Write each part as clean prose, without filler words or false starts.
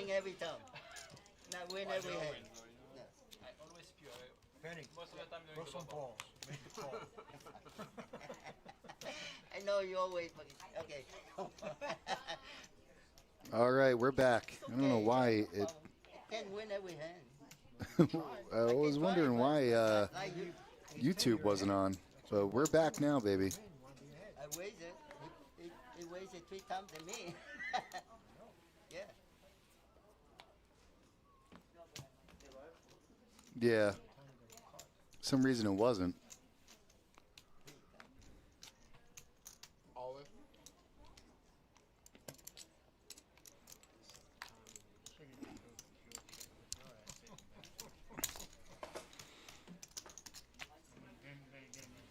winning every time. Not win every hand. No. I always pure. Penny, Most of the time throw doing some the balls. Make it tall. I know you always okay. All right, we're back. I don't know why it. Can't win every hand. I was wondering why Like YouTube wasn't on, but we're back now, baby. I waited. He waited 3 times than me. Yeah. Yeah. Some reason it wasn't. All in.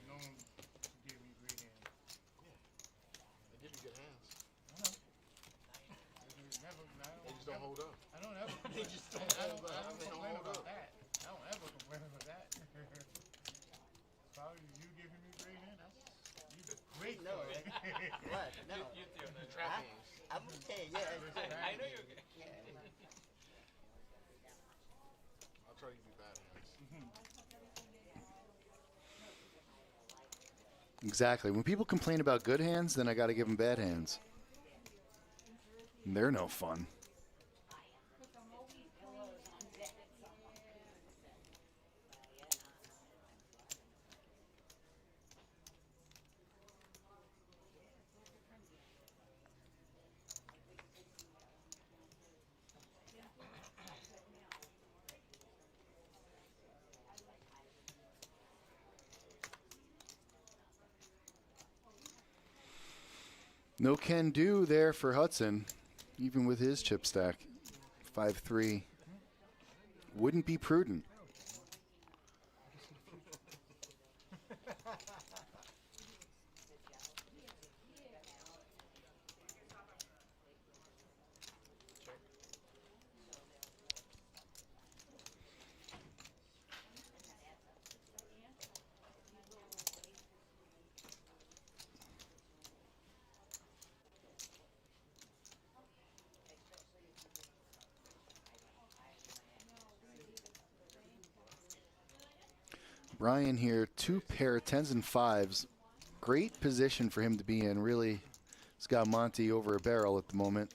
No one gave me great hand. They give you good hands. They just don't hold up. I don't ever. They just don't I don't, hold I up. don't They don't complain hold about up. that. I don't ever complain about that. Probably you giving me great hand. That's you great. No. for it. What? No. You too. No, no. Trap hands. I'm okay. Yeah. I know you're okay. Yeah. I'll try to give you bad hands. Exactly. When people complain about good hands, then I got to give them bad hands. And they're no fun. No can do there for Hudson, even with his chip stack. 5-3. Wouldn't be prudent. Brian here, 2 pair of 10s and 5s. Great position for him to be in. Really, he's got Monty over a barrel at the moment.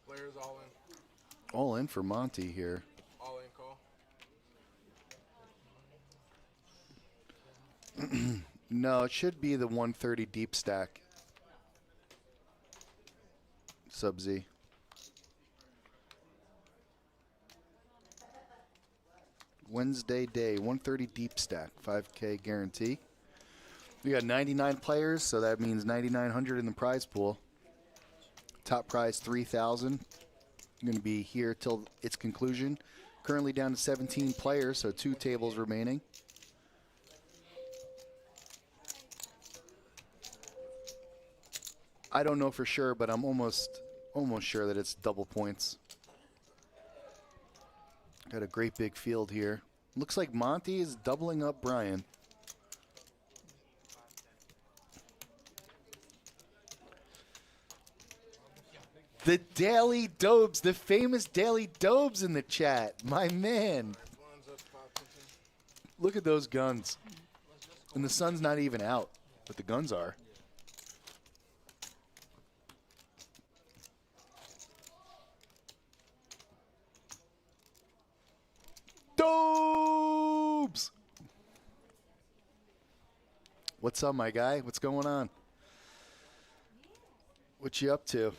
Players all in. All in for Monty here. All in call. No, it should be the 130 deep stack. Sub-Z. Wednesday day, 130 deep stack, 5K guarantee. We got 99 players, so that means 9,900 in the prize pool. Top prize 3,000. I'm going to be here till its conclusion. Currently down to 17 players, so 2 tables remaining. I don't know for sure, but I'm almost sure that it's double points. Got a great big field here. Looks like Monty is doubling up Brian. The Daily Dobes, the famous Daily Dobes in the chat. My man. Blinds up 5-15. Look at those guns. And the sun's not even out, but the guns are. Dobes! What's up, my guy? What's going on? What you up to?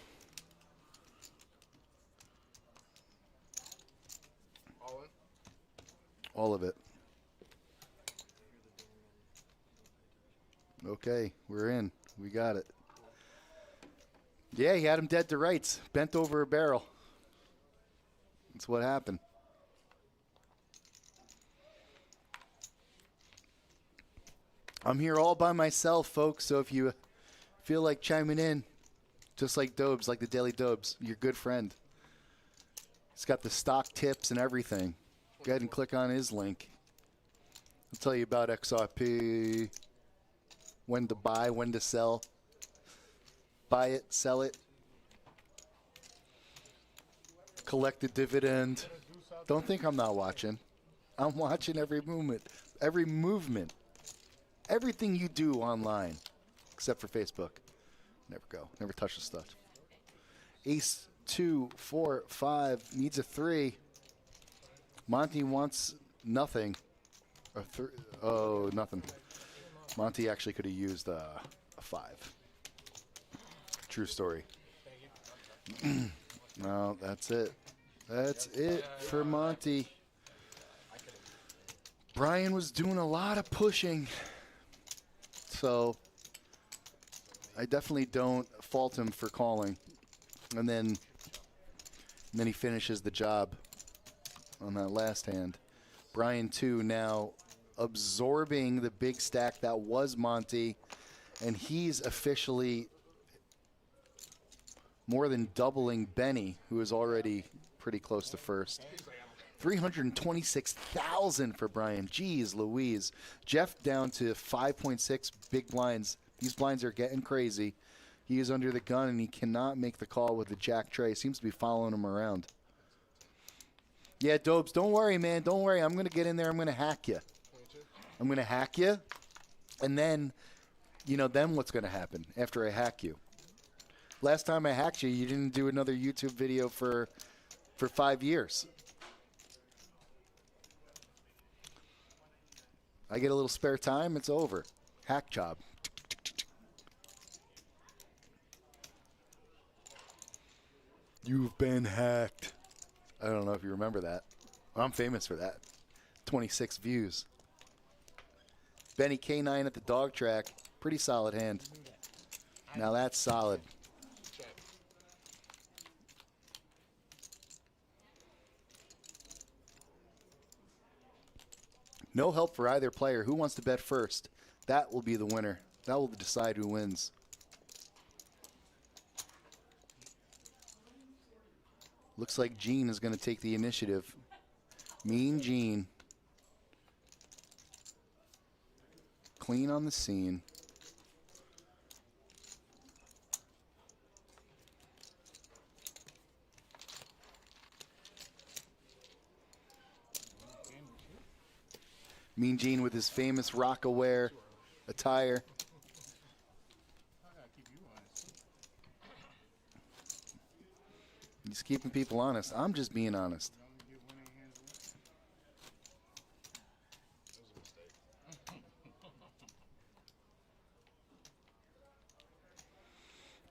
All in. All of it. Okay, we're in. We got it. Yeah, he had him dead to rights. Bent over a barrel. That's what happened. I'm here all by myself, folks, so if you feel like chiming in, just like Dobes, like the Daily Dobes, your good friend. He's got the stock tips and everything. Go ahead and click on his link. I'll tell you about XRP. when to buy, when to sell. Buy it, sell it. Collect the dividend. Don't think I'm not watching. I'm watching every movement. Every movement. Everything you do online. Except for Facebook. Never go. Never touch the stuff. Ace 2, 4, 5. Needs a 3. Monty wants nothing. Oh, nothing. Monty actually could have used a 5. True story. No, that's it. That's it for Monty. Brian was doing a lot of pushing. So I definitely don't fault him for calling. And then he finishes the job on that last hand. Brian, too, now absorbing the big stack that was Monty. And he's officially more than doubling Benny, who is already pretty close to first. 326,000 for Brian. Jeez Louise. Jeff down to 5.6 big blinds. These blinds are getting crazy. He is under the gun, and he cannot make the call with the jack tray. Seems to be following him around. Yeah, Dobes, don't worry, man. Don't worry. I'm going to get in there. I'm going to hack you. I'm going to hack you, and then, then what's going to happen after I hack you? Last time I hacked you, you didn't do another YouTube video for 5 years. I get a little spare time, it's over. Hack job. You've been hacked. I don't know if you remember that. I'm famous for that. 26 views. Benny K9 at the dog track. Pretty solid hand. Now that's solid. No help for either player. Who wants to bet first? That will be the winner. That will decide who wins. Looks like Gene is going to take the initiative. Mean Gene. Clean on the scene. Mean Gene with his famous Rockaware attire. He's keeping people honest. I'm just being honest.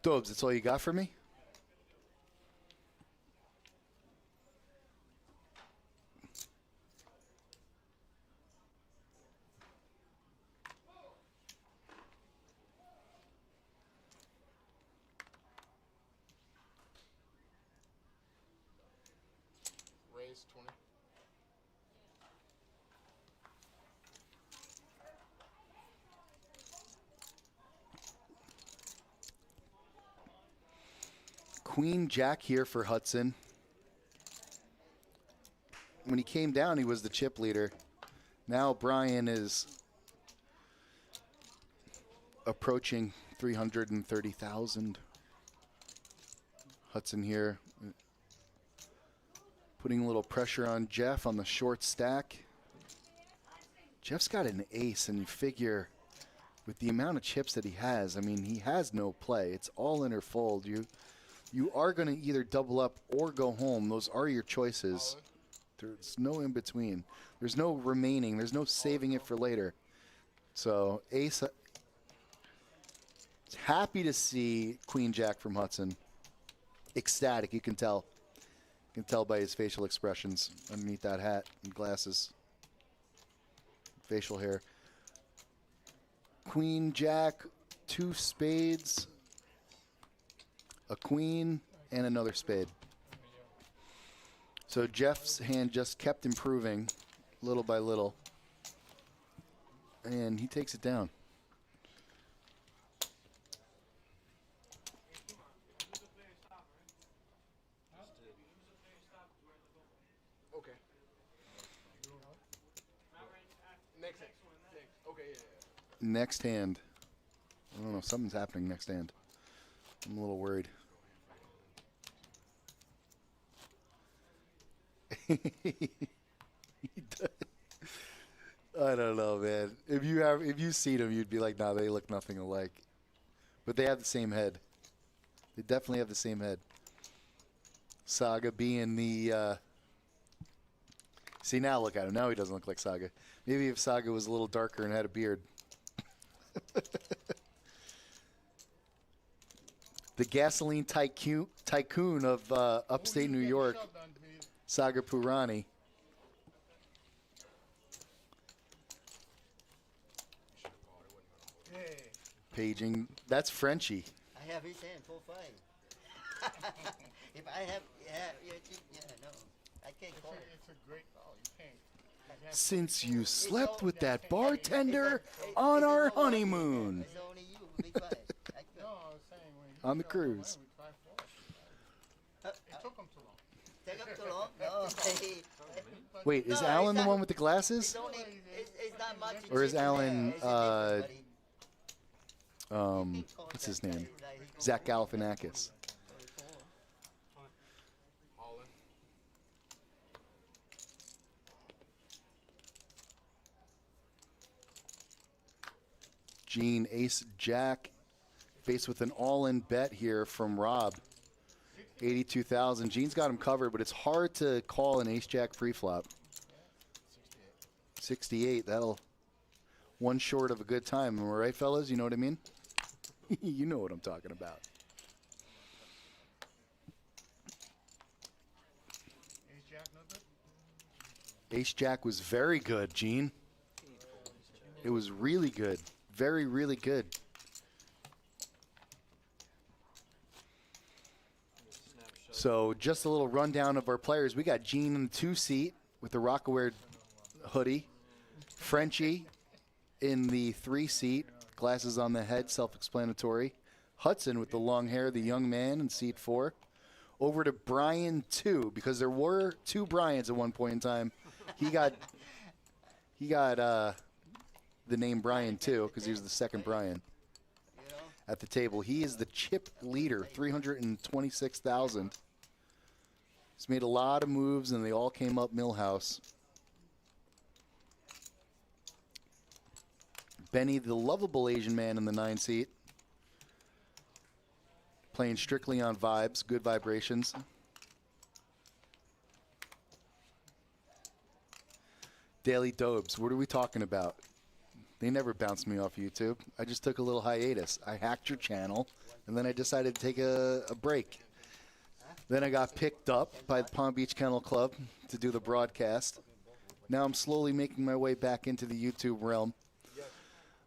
Dobes, that's all you got for me? Raise 20. Queen Jack here for Hudson. When he came down, he was the chip leader. Now Brian is approaching 330,000. Hudson here putting a little pressure on Jeff on the short stack. Jeff's got an ace, and you figure with the amount of chips that he has, I mean, he has no play. It's all in or fold. You are going to either double up or go home. Those are your choices. There's no in between. There's no remaining. There's no saving it for later. So ace, happy to see Queen Jack from Hudson. Ecstatic, you can tell. You can tell by his facial expressions underneath that hat and glasses. Facial hair. Queen Jack, 2 spades, a queen, and another spade. So Jeff's hand just kept improving little by little. And he takes it down. Okay. Next. Okay, yeah. Next hand. I don't know. Something's happening next hand. I'm a little worried. He does. I don't know, man. If you seen them, you'd be like, nah, they look nothing alike. But they have the same head. They definitely have the same head. Saga being the see, now look at him. Now he doesn't look like Saga. Maybe if Saga was a little darker and had a beard. The gasoline tycoon of upstate New York, Saga Purani. Paging. That's Frenchie. I have his hand full fight. If I have, no, I can't call it. It's a great call. You can't. Since you slept with that bartender on our honeymoon. It's only you. Be quiet. I could. No, I was saying when you On the got cruise. away with 5-4. It took him too long. Take up too long? No. Wait, is No, Alan it's the not- one with the glasses? It's only, it's not much. Or is in there. Alan, It's different, buddy. What's his name? Zach Galifianakis. All in. Gene, Ace, Jack, faced with an all-in bet here from Rob. 82,000. Gene's got him covered, but it's hard to call an Ace-Jack pre-flop. 68. That'll one short of a good time. Am I right, fellas? You know what I mean? You know what I'm talking about. Ace-Jack, no good? Ace-Jack was very good, Gene. It was really good. Very, really good. So just a little rundown of our players. We got Gene in the 2-seat with the Rockaware hoodie. Frenchie in the 3-seat, glasses on the head, self-explanatory. Hudson with the long hair, the young man in seat 4. Over to Brian 2, because there were 2 Bryans at one point in time. He got the name Brian 2 because he was the second Brian at the table. He is the chip leader, 326,000. He's made a lot of moves, and they all came up Millhouse. Benny, the lovable Asian man in the 9-seat. Playing strictly on vibes, good vibrations. Daily Dobes, what are we talking about? They never bounced me off YouTube. I just took a little hiatus. I hacked your channel, and then I decided to take a break. Then I got picked up by the Palm Beach Kennel Club to do the broadcast. Now I'm slowly making my way back into the YouTube realm.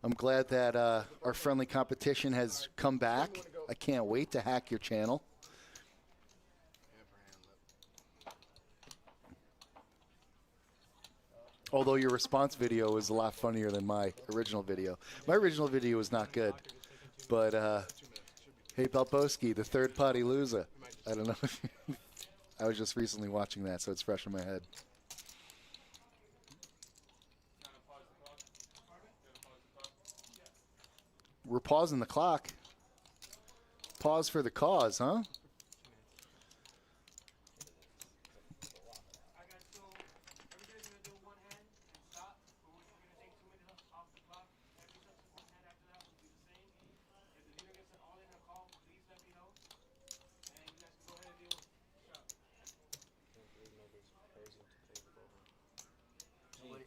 I'm glad that our friendly competition has come back. I can't wait to hack your channel. Although your response video is a lot funnier than my original video. My original video was not good. But, hey, Balboski, the third potty loser. I don't know. I was just recently watching that, so it's fresh in my head. We're pausing the clock. Pause for the cause, huh?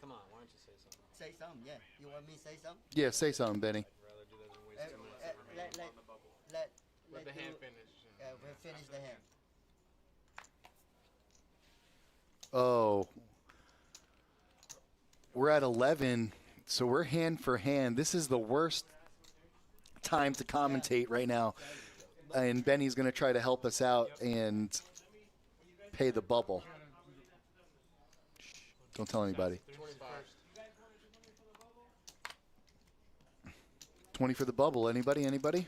Come on, why don't you say something? Say something, yeah. You want me to say something? Yeah, say something, Benny. Rather do that than waste 2 minutes. Let the you- hand finish. we'll finish the hand. Oh. We're at 11, so we're hand for hand. This is the worst time to commentate right now. And Benny's going to try to help us out and pay the bubble. Shh, don't tell anybody. 25. 20 for the bubble. Anybody? Anybody?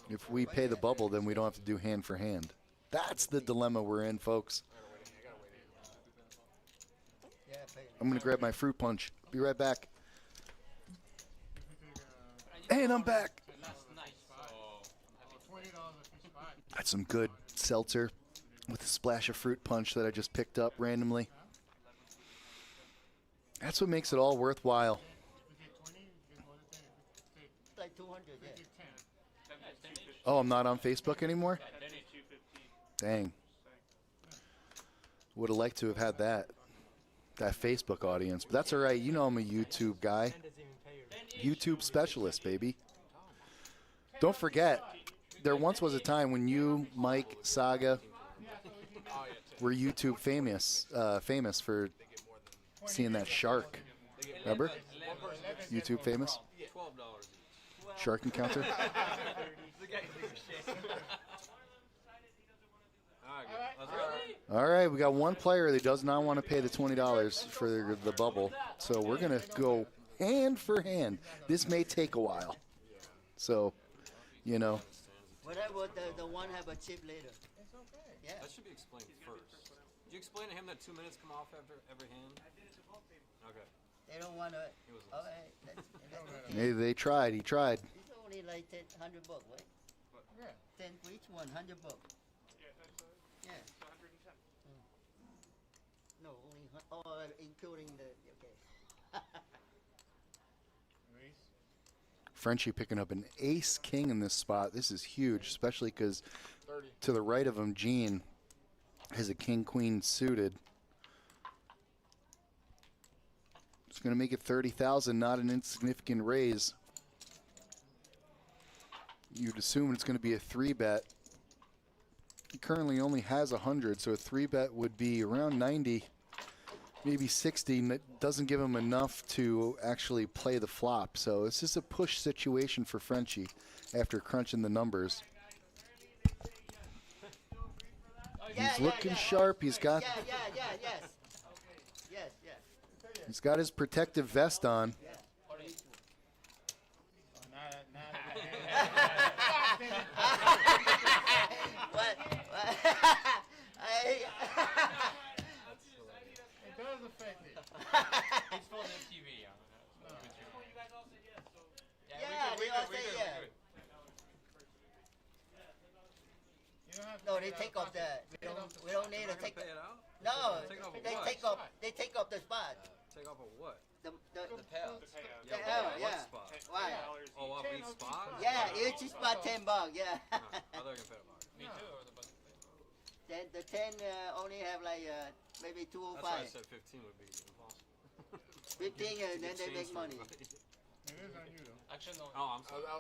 If we pay the bubble, then we don't have to do hand for hand. That's the dilemma we're in, folks. I'm going to grab my fruit punch. Be right back. If we take, And I'm back. last night, $20 a fish five. Got some good seltzer with a splash of fruit punch that I just picked up randomly. That's what makes it all worthwhile. If we take 20, you get more than 10. If we take, Like 200, if we yeah. take 10. Oh, I'm not on Facebook anymore? Dang. Would have liked to have had that Facebook audience. But that's all right. You know I'm a YouTube guy. YouTube specialist, baby. Don't forget, there once was a time when you, Mike, Saga, were YouTube famous for seeing that shark. Remember? YouTube famous? $12 Shark encounter. All right, we got one player that does not want to pay the $20 for the bubble. So we're going to go hand for hand. This may take a while. So, you know. Whatever, the one have a chip later. It's okay. Yeah. That should be explained first. Did you explain to him that 2 minutes come off after every hand? Okay. They don't want to. He was All right. That's Hey, they tried. He tried. it's only like 100 bucks, right? Yeah. 10 for each one, 100 bucks. Yeah. No, only including the okay. Race. Frenchie picking up an ace king in this spot. This is huge, especially because to the right of him, Gene has a king queen suited. It's going to make it 30,000, not an insignificant raise. You'd assume it's going to be a 3-bet. He currently only has 100, so a 3-bet would be around 90, maybe 60. And that doesn't give him enough to actually play the flop. So it's just a push situation for Frenchie after crunching the numbers. He's looking sharp. He's got Yes. he's got his protective vest on. What? It does affect it. It's for the TV. Yeah, they all say yeah. You don't have to No, take they it take out off the. We don't need to take. Pay it out? No, Take off they what? take off. They take off the spot. Take off of what? The payout. The but L, what yeah. spot? Why? Oh, off each spot? Yeah, each spot $10. Yeah. I thought you were gonna pay a buck. Me too, or the bus. Then the 10 only have like maybe That's why I 205. said 15 would be impossible. 15 and then they Exchange make for money. everybody. It is on you though. Actually, no. Oh, I'm sorry. I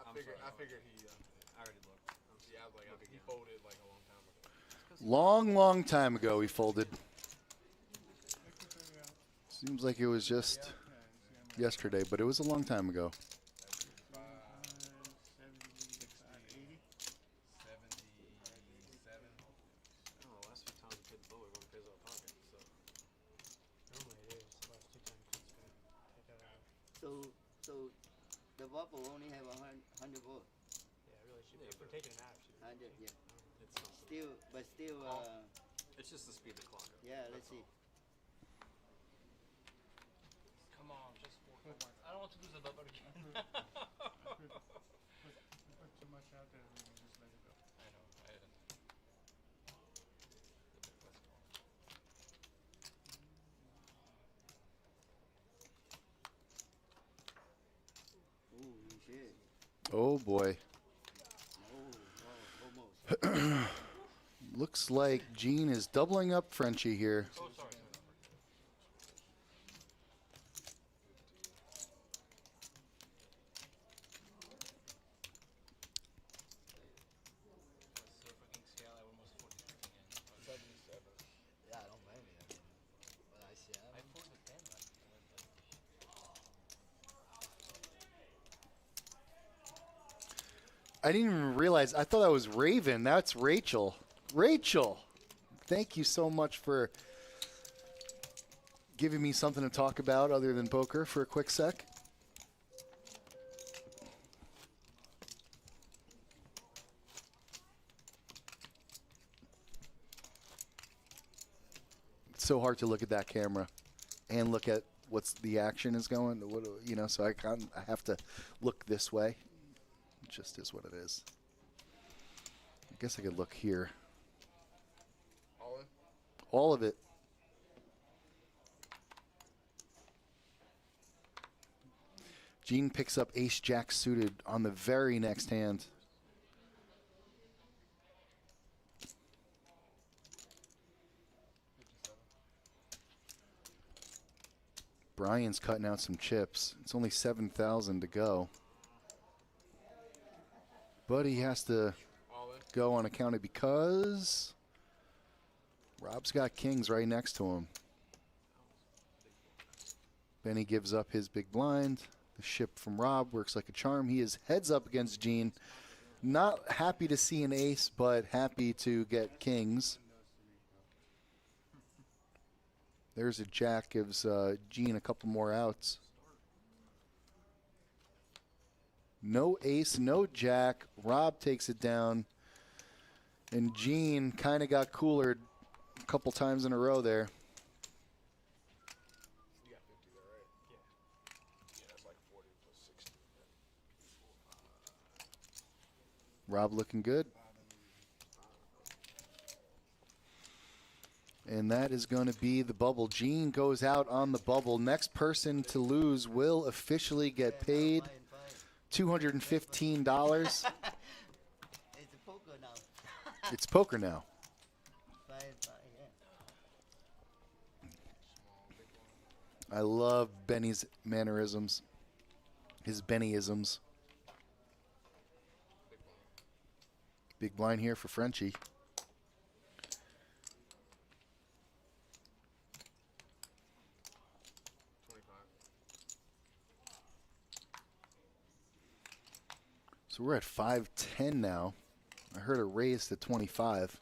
I'm figured. sorry. I figured he. I already looked. I'm sorry. Yeah, I was like, he folded like a long time ago. Long time ago he folded. Seems like it was just yesterday, but it was a long time ago. 80. 77. I don't know, the last few times we paid the bill, everyone pays out of pocket, so. Normally it is. The last 2 times it's been take that out. So the bubble only have 100 votes. Yeah, really should be. Yeah, If we're but- taking it out, it should be. 100, yeah. It's something. Still, but still, It's just to speed the clock up. yeah. Let's see. Come on, just work for once. I don't want to lose the bubble again. Put too much out there, we can just let it go. I know. Ooh, shit. Oh boy. Almost. Looks like Gene is doubling up Frenchie here. Oh, sorry. So fucking scale, I almost 40 again. 77. Yeah, I don't blame you. I mean, what I see, I pulled the 10, like, I didn't even realize. I thought that was Raven. That's Rachel. Rachel, thank you so much for giving me something to talk about other than poker for a quick sec. It's so hard to look at that camera. and look at what's the action is going. What, you know, so I have to look this way. It just is what it is. I guess I could look here. All in? All of it. Gene picks up ace jack suited on the very next hand. Brian's cutting out some chips. It's only 7,000 to go. But he has to All in? go on account of because Rob's got kings right next to him. Benny gives up his big blind. The ship from Rob works like a charm. He is heads up against Gene. Not happy to see an ace, but happy to get kings. There's a jack, gives Gene a couple more outs. No ace, no jack. Rob takes it down. And Gene kind of got coolered a couple times in a row there. You got 50 there, right? Yeah. Yeah, that's like 40 plus 60. Rob looking good. And that is going to be the bubble. Gene goes out on the bubble. Next person to lose will officially get paid $215. It's a poker now. It's poker now. Fine, yeah. I love Benny's mannerisms. His Bennyisms. Big blind here for Frenchie. So we're at 510 now. I heard a raise to 25.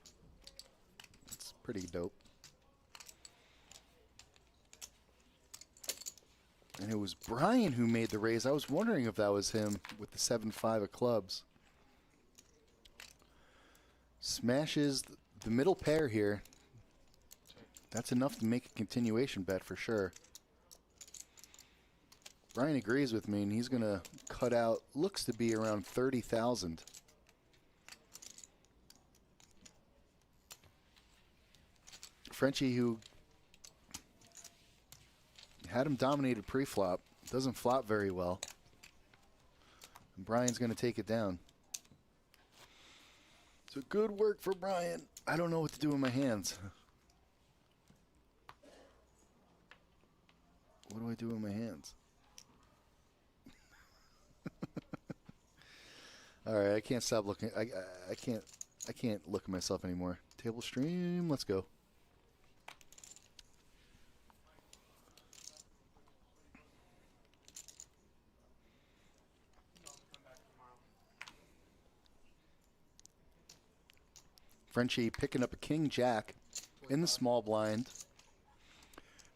That's pretty dope. And it was Brian who made the raise. I was wondering if that was him with the 7-5 of clubs. Smashes the middle pair here. That's enough to make a continuation bet for sure. Brian agrees with me, and he's going to cut out, looks to be around 30,000. Frenchie, who had him dominated pre-flop, doesn't flop very well. And Brian's going to take it down. So good work for Brian. I don't know what to do with my hands. What do I do with my hands? All right, I can't stop looking. I can't look at myself anymore. Table stream, let's go. Frenchie picking up a king jack in the small blind.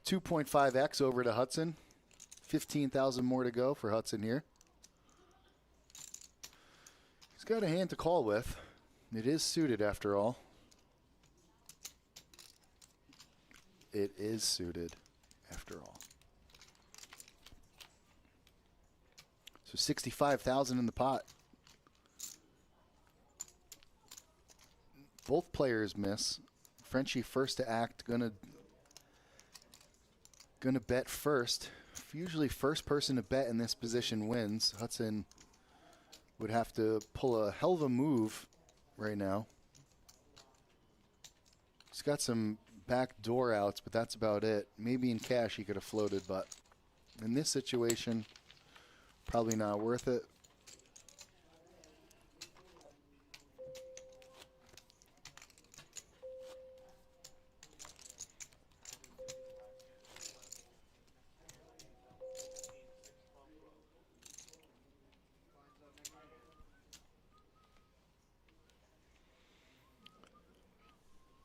2.5x over to Hudson. 15,000 more to go for Hudson here. He's got a hand to call with. It is suited after all. It is suited after all. So 65,000 in the pot. Both players miss. Frenchie first to act, gonna bet first. Usually first person to bet in this position wins. Hudson would have to pull a hell of a move right now. He's got some back door outs, but that's about it. Maybe in cash he could have floated, but in this situation, probably not worth it.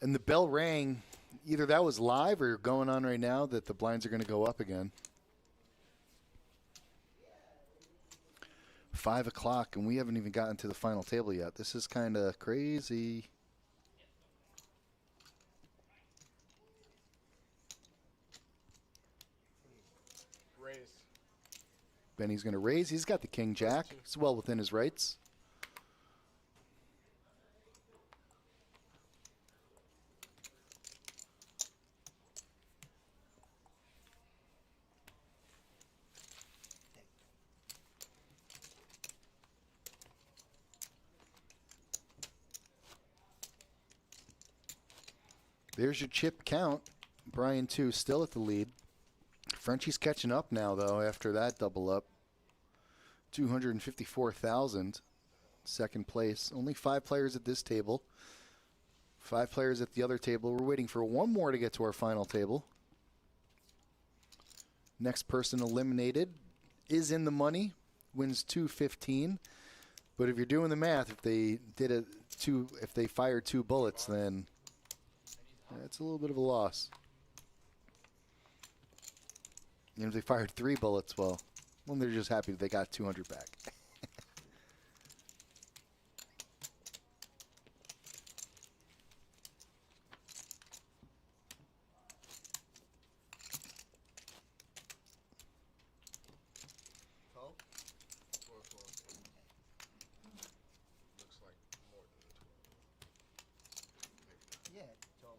And the bell rang. Either that was live or going on right now that the blinds are going to go up again. 5 o'clock, and we haven't even gotten to the final table yet. This is kind of crazy. Benny's going to raise. He's got the king jack. He's well within his rights. There's your chip count. Brian 2 still at the lead. Frenchie's catching up now, though, after that double up. 254,000. Second place. Only 5 players at this table. 5 players at the other table. We're waiting for one more to get to our final table. Next person eliminated is in the money. Wins 215. But if you're doing the math, if they fired 2 bullets, then that's a little bit of a loss. And if they fired 3 bullets, well, they're just happy that they got 200 back. Call? 12, 12. Looks like more than 12. Maybe not. Yeah, call.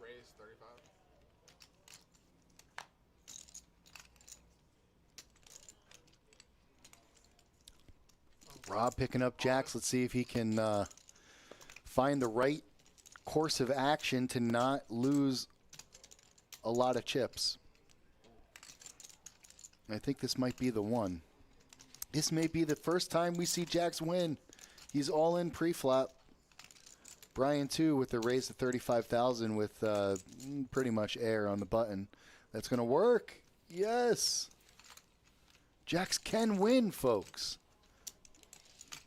Raise 35. Rob picking up jacks. Let's see if he can find the right course of action to not lose a lot of chips. I think this might be the one. This may be the first time we see jacks win. He's all in pre-flop. Brian 2 with the raise to 35,000 with pretty much air on the button. That's going to work. Yes. Jacks can win, folks.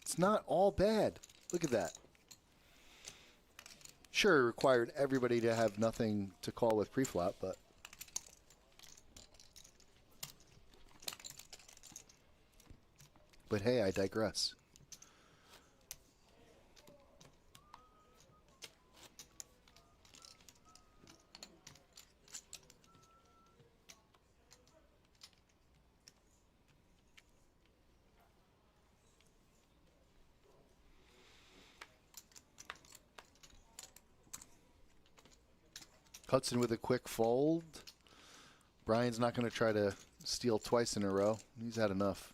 It's not all bad. Look at that. Sure, it required everybody to have nothing to call with pre-flop, but hey, I digress. Hudson with a quick fold. Brian's not going to try to steal twice in a row. He's had enough.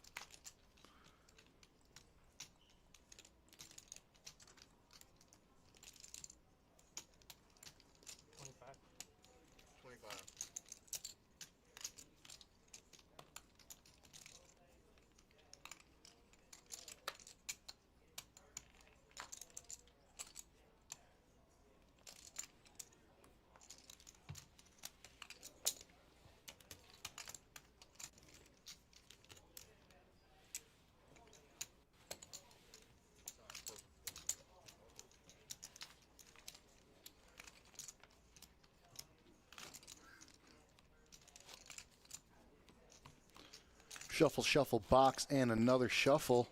Shuffle, shuffle, box, and another shuffle.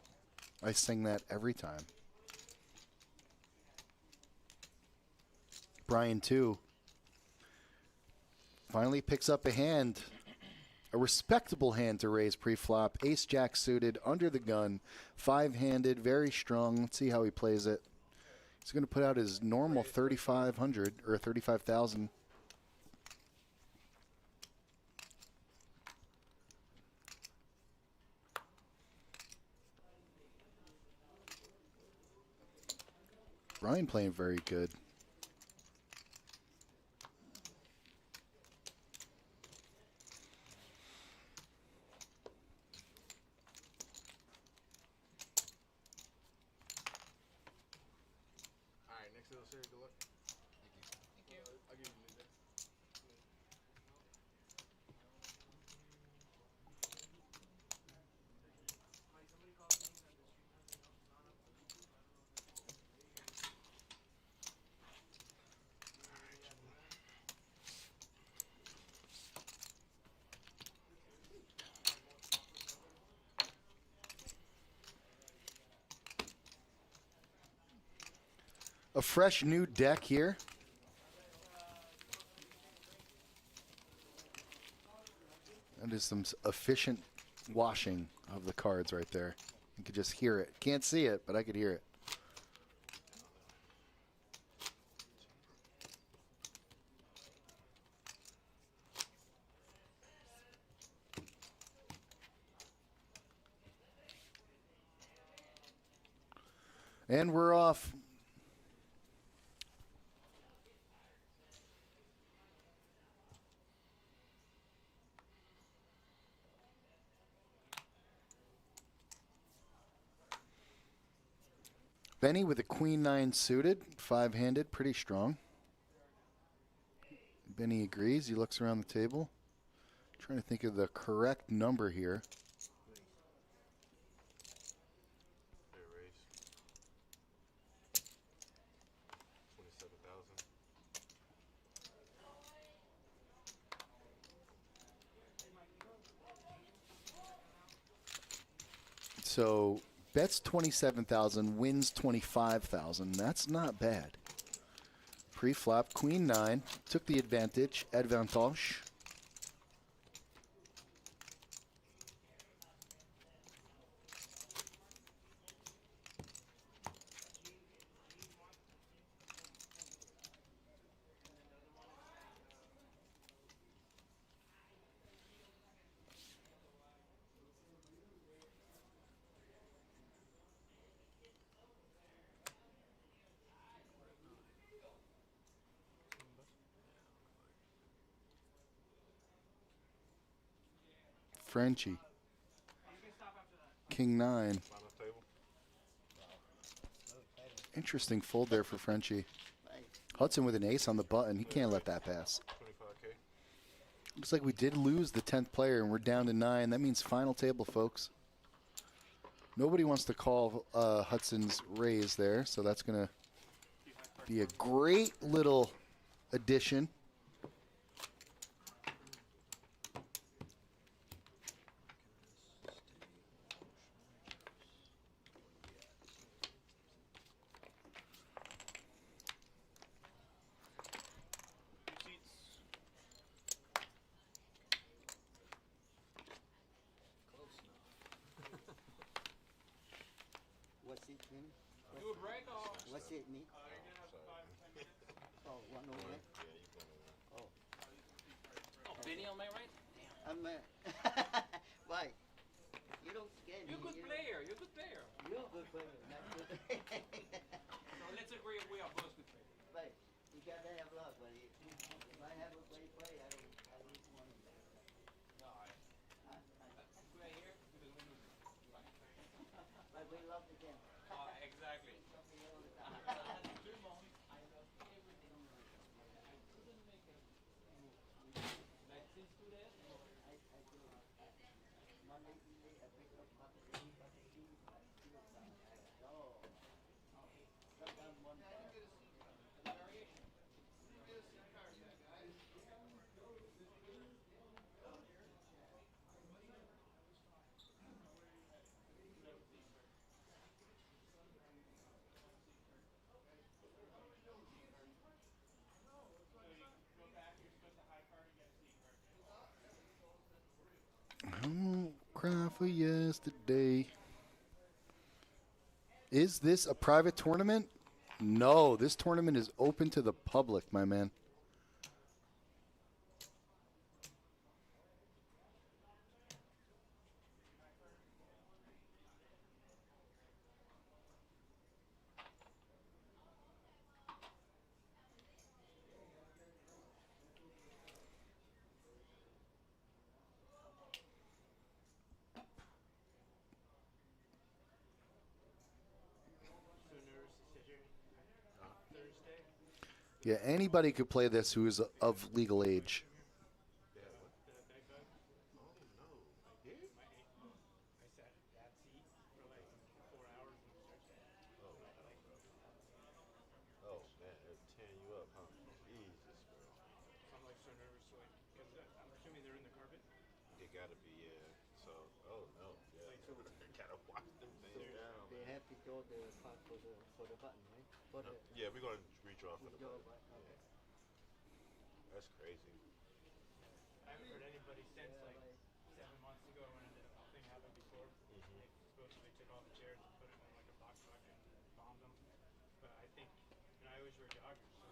I sing that every time. Brian 2 finally picks up a hand. A respectable hand to raise pre-flop. Ace-Jack suited, under the gun. 5-handed, very strong. Let's see how he plays it. He's going to put out his normal 3,500 or 35,000. Brian playing very good. All right, next little series, good luck. Thank you. I'll give you the day. A fresh new deck here. That is some efficient washing of the cards right there. You could just hear it. Can't see it, but I could hear it. And we're off. Benny with a queen nine suited, five-handed, pretty strong. Benny agrees. He looks around the table. Trying to think of the correct number here. Fair raise. 27,000. So bets 27,000, wins 25,000. That's not bad. Pre-flop, queen nine, took the advantage. Advantage. Frenchie. King nine. Final table. Interesting fold there for Frenchie. Hudson with an ace on the button. He can't let that pass. 25K. Looks like we did lose the 10th player, and we're down to 9. That means final table, folks. Nobody wants to call Hudson's raise there, so that's going to be a great little addition. What's it mean? Do a break off. What's it mean? Oh, one over there? Yeah, you going over. Oh. Oh, Benny on my right? I'm why? You don't scare me. You're a good player. You're a good player. You're a good player. Not good. So let's agree we are both good players. But you gotta have luck, buddy. If I have a great play, I don't want to. No, we're here because we lose. But we love the game. Exactly. Something all the time. Like since 2 days? I do. Monday, Tuesday, I pick up Monday, Tuesday, oh. Sometimes one time. I won't cry for yesterday. Is this a private tournament? No, this tournament is open to the public, my man. So nervous to sit here Thursday. Yeah, anybody could play this who is of legal age. The bag bug. Oh, no. I sat at that seat for like 4 hours and stretched. Oh, no, bro. Oh, man, they're tearing you up, huh? Jesus, bro. So I'm like so nervous to like, because I'm assuming they're in the carpet. They gotta be, yeah. So, oh, no. Yeah. They gotta watch them things down, They man. have to throw the part for the button, right? Yeah, we're gonna redraw for the butter. That's crazy. I haven't heard anybody since like 7 months ago when the thing happened before. They supposedly took all the chairs and put them in like a box truck and bombed them. But I think, and I always wear joggers, so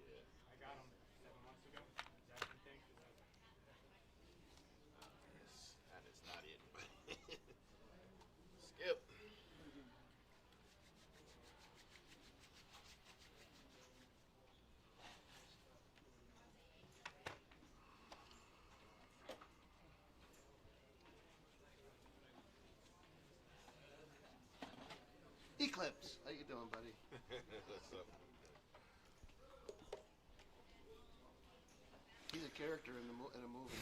Yeah. I got them 7 months ago. Exact same thing. That is not it. Skip. Eclipse, how you doing, buddy? What's up? He's a character in in a movie.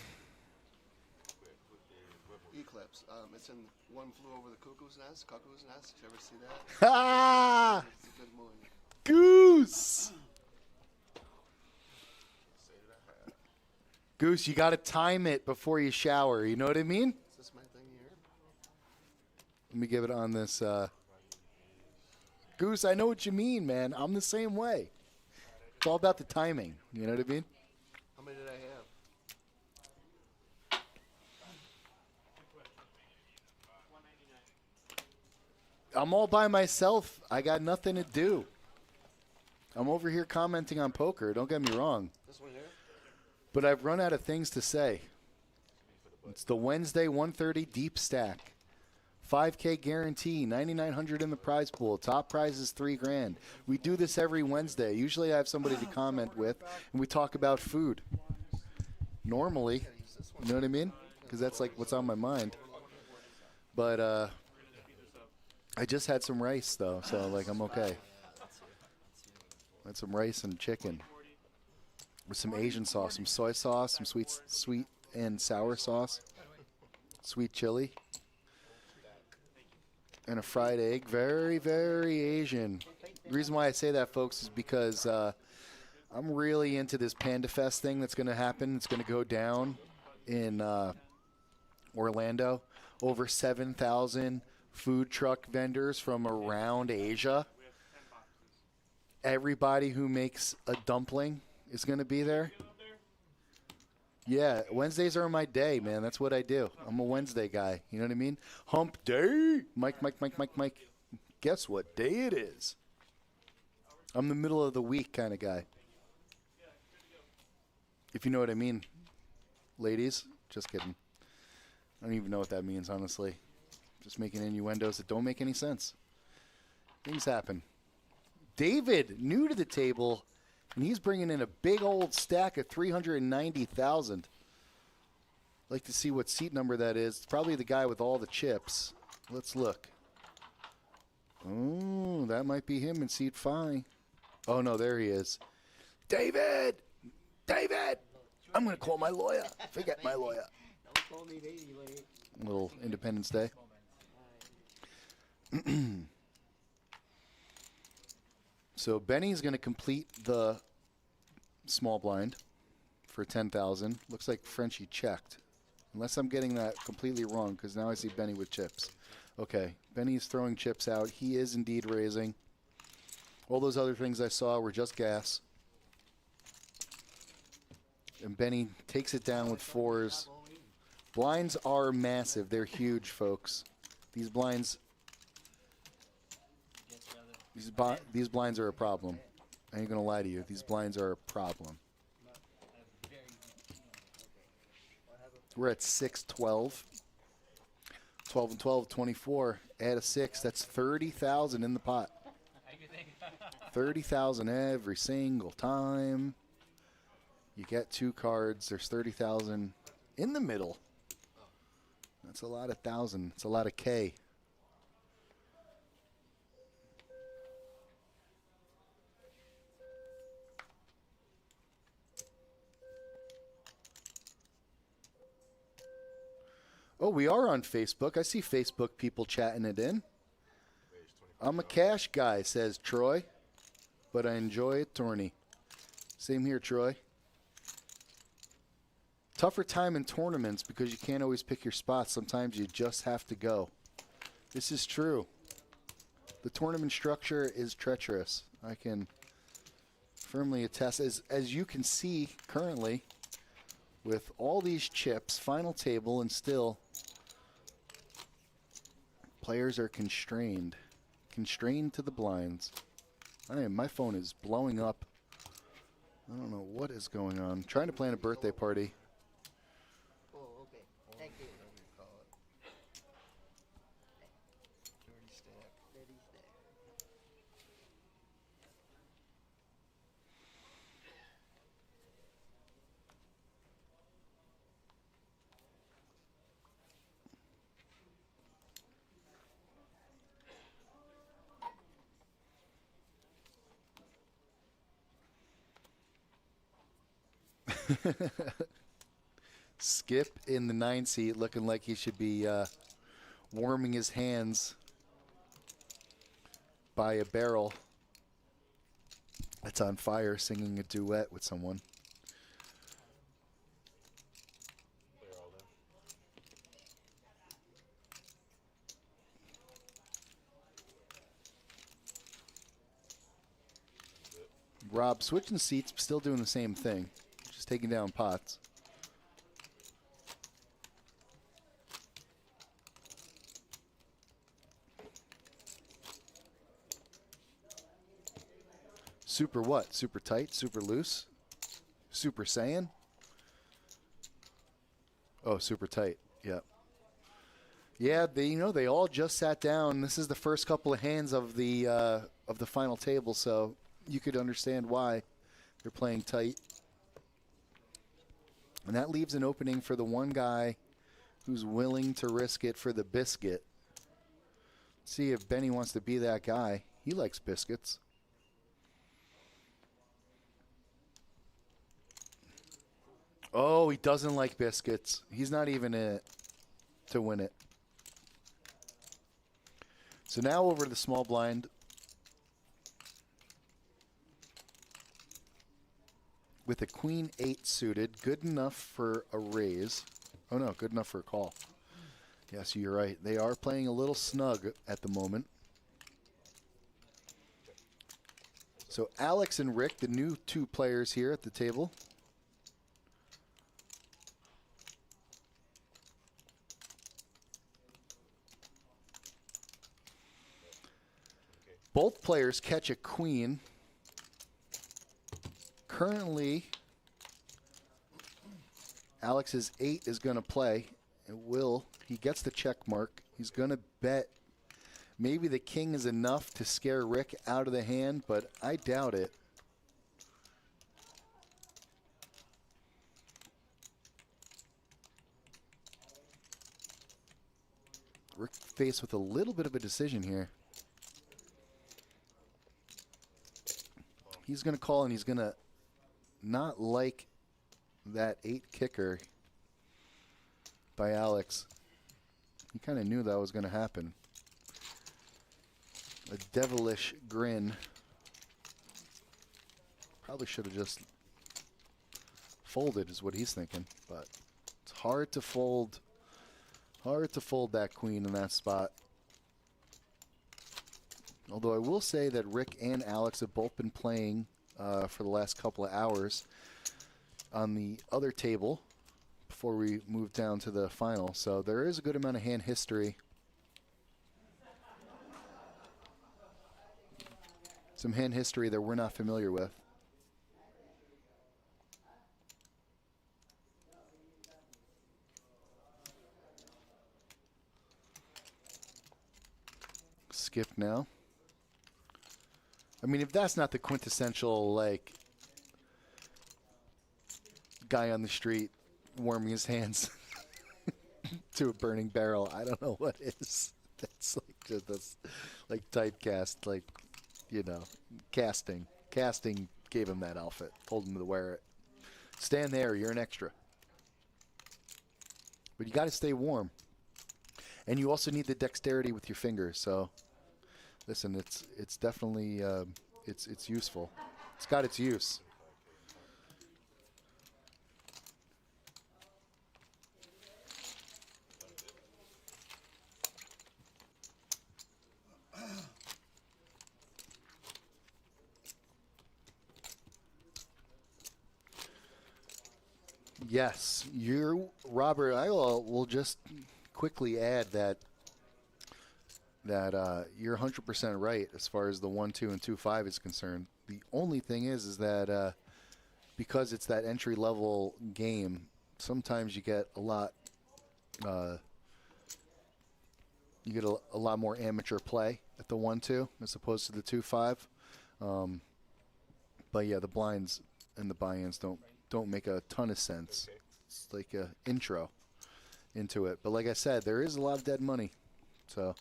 What movie? Eclipse. It's in One Flew Over the Cuckoo's Nest. Cuckoo's Nest. Did you ever see that? Ha! It's a good movie. Goose! Say that I have. Goose, you got to time it before you shower. You know what I mean? Is this my thing here? Let me give it on this. Goose, I know what you mean, man. I'm the same way. It's all about the timing. You know what I mean? How many did I have? I'm all by myself. I got nothing to do. I'm over here commenting on poker. Don't get me wrong. This one here? But I've run out of things to say. It's the Wednesday 130 deep stack. 5K guarantee, 9,900 in the prize pool. Top prize is $3,000. We do this every Wednesday. Usually I have somebody to comment with, and we talk about food. Normally, you know what I mean? Because that's like what's on my mind. But I just had some rice though, so like I'm okay. I had some rice and chicken with some Asian sauce, some soy sauce, some sweet and sour sauce, sweet chili, and a fried egg. Very, very Asian. The reason why I say that, folks, is because I'm really into this Panda Fest thing that's going to happen. It's going to go down in Orlando. Over 7,000 food truck vendors from around Asia. Everybody who makes a dumpling is going to be there. Yeah, Wednesdays are my day, man. That's what I do. I'm a Wednesday guy. You know what I mean? Hump day. Mike. Guess what day it is? I'm the middle of the week kind of guy. If you know what I mean, ladies. Just kidding. I don't even know what that means, honestly. Just making innuendos that don't make any sense. Things happen. David, new to the table, and he's bringing in a big old stack of 390,000. I'd like to see what seat number that is. It's probably the guy with all the chips. Let's look. Oh, that might be him in seat 5. Oh, no, there he is. David! I'm going to call my lawyer. Forget my lawyer. Don't call me baby, wait. Little Independence Day. So Benny's going to complete the small blind for 10,000. Looks like Frenchie checked. Unless I'm getting that completely wrong, because now I see Benny with chips. Okay, Benny's throwing chips out. He is indeed raising. All those other things I saw were just gas. And Benny takes it down with 4s. Blinds are massive. They're huge, folks. These blinds, these blinds are a problem. I ain't gonna lie to you. These blinds are a problem. We're at 6-12. 12 and 12, 24. Add a 6. That's 30,000 in the pot. 30,000 every single time. You get 2 cards. There's 30,000 in the middle. That's a lot of thousand. It's a lot of K. Oh, we are on Facebook. I see Facebook people chatting it in. I'm a cash guy, says Troy, but I enjoy a tourney. Same here, Troy. Tougher time in tournaments because you can't always pick your spots. Sometimes you just have to go. This is true. The tournament structure is treacherous. I can firmly attest. As you can see currently, with all these chips, final table, and still players are constrained to the blinds. My phone is blowing up. I don't know what is going on. I'm trying to plan a birthday party. Oh, okay. Thank you. Whatever you call it. Dirty stack. Steady stack. Skip in the 9 seat looking like he should be warming his hands by a barrel that's on fire, singing a duet with someone. Clear all them. Rob switching seats, still doing the same thing, just taking down pots. Super what? Super tight? Super loose? Super Saiyan? Oh, super tight. Yep. Yeah, they all just sat down. This is the first couple of hands of the final table, so you could understand why they're playing tight. And that leaves an opening for the one guy who's willing to risk it for the biscuit. See if Benny wants to be that guy. He likes biscuits. Oh, he doesn't like biscuits. He's not even in it to win it. So now over to the small blind. With a queen 8 suited, good enough for a raise. Oh no, good enough for a call. Yes, you're right. They are playing a little snug at the moment. So Alex and Rick, the new 2 players here at the table. Both players catch a queen. Currently, Alex's 8 is going to play. He gets the check mark. He's going to bet. Maybe the king is enough to scare Rick out of the hand, but I doubt it. Rick faced with a little bit of a decision here. He's going to call, and he's going to not like that 8 kicker by Alex. He kind of knew that was going to happen. A devilish grin. Probably should have just folded is what he's thinking, but it's hard to fold. Hard to fold that queen in that spot. Although I will say that Rick and Alex have both been playing for the last couple of hours on the other table before we move down to the final. So there is a good amount of hand history. Some hand history that we're not familiar with. Skip now. I mean, if that's not the quintessential, like, guy on the street warming his hands to a burning barrel, I don't know what is. That's like just this, like, typecast, like, you know, casting. Casting gave him that outfit, told him to wear it. Stand there, you're an extra. But you got to stay warm. And you also need the dexterity with your fingers, so listen, it's definitely it's useful. It's got its use. Yes, you're Robert. Will just quickly add that you're 100% right as far as the 1-2 and 2-5 is concerned. The only thing is that because it's that entry level game, sometimes you get a lot a lot more amateur play at the 1-2 as opposed to the 2-5. But yeah, the blinds and the buy-ins don't make a ton of sense. It's like a intro into it. But like I said, there is a lot of dead money. So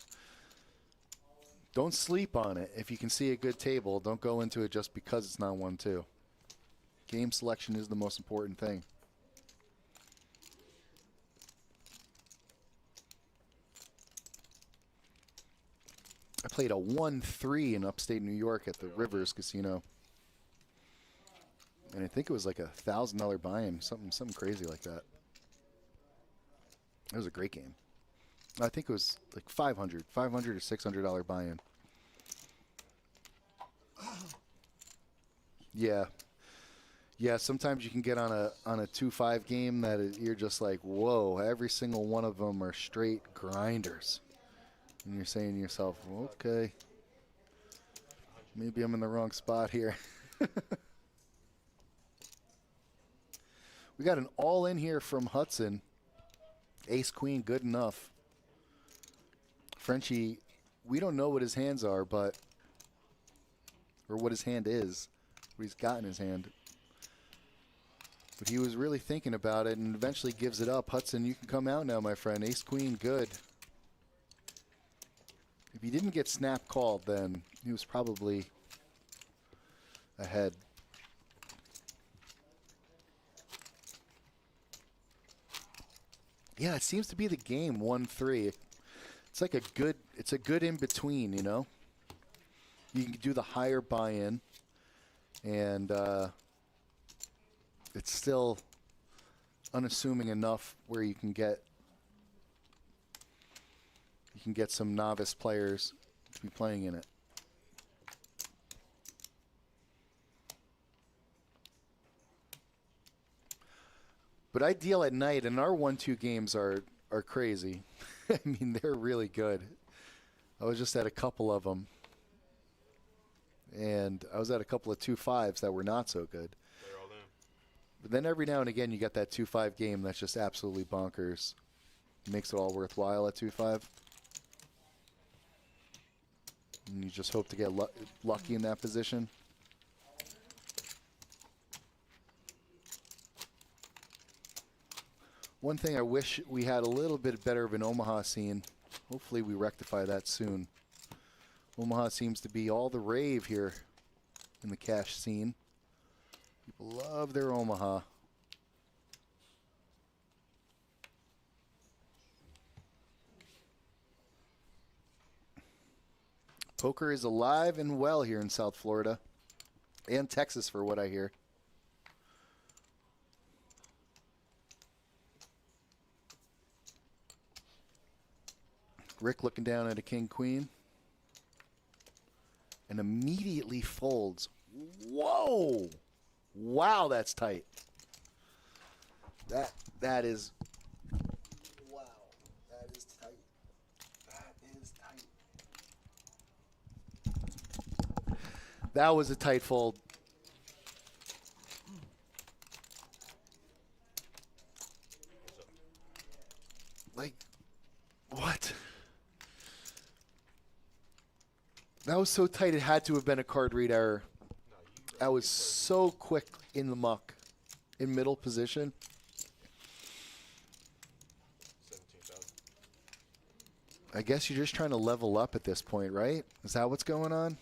don't sleep on it. If you can see a good table, don't go into it just because it's not 1-2. Game selection is the most important thing. I played a 1-3 in upstate New York at the Rivers Casino. And I think it was like $1,000 buy-in, something crazy like that. It was a great game. I think it was like $500 or $600 buy-in. Yeah. Yeah, sometimes you can get on a 2-5 game that you're just like, whoa, every single one of them are straight grinders. And you're saying to yourself, okay, maybe I'm in the wrong spot here. We got an all-in here from Hudson. Ace-Queen, good enough. Frenchie, we don't know what his hands are, or what his hand is, what he's got in his hand. But he was really thinking about it and eventually gives it up. Hudson, you can come out now, my friend. Ace-Queen, good. If he didn't get snap called, then he was probably ahead. Yeah, it seems to be the game, 1-3. It's like it's a good in-between, you know? You can do the higher buy-in, and it's still unassuming enough where you can get some novice players to be playing in it. But ideal at night, and our 1-2 games are crazy. I mean, they're really good. I was just at a couple of them. And I was at a couple of 2-5s that were not so good. They're all in. But then every now and again, you got that 2-5 game that's just absolutely bonkers. Makes it all worthwhile at 2-5. And you just hope to get lucky in that position. One thing I wish we had a little bit better of an Omaha scene. Hopefully we rectify that soon. Omaha seems to be all the rave here in the cash scene. People love their Omaha. Poker is alive and well here in South Florida and Texas, for what I hear. Rick looking down at a king-queen and immediately folds. Whoa! Wow, that's tight. That is, wow, that is tight. That is tight. That was a tight fold. Like, what? That was so tight it had to have been a card read error. I was so quick in the muck, in middle position. 17,000. I guess you're just trying to level up at this point, right? Is that what's going on?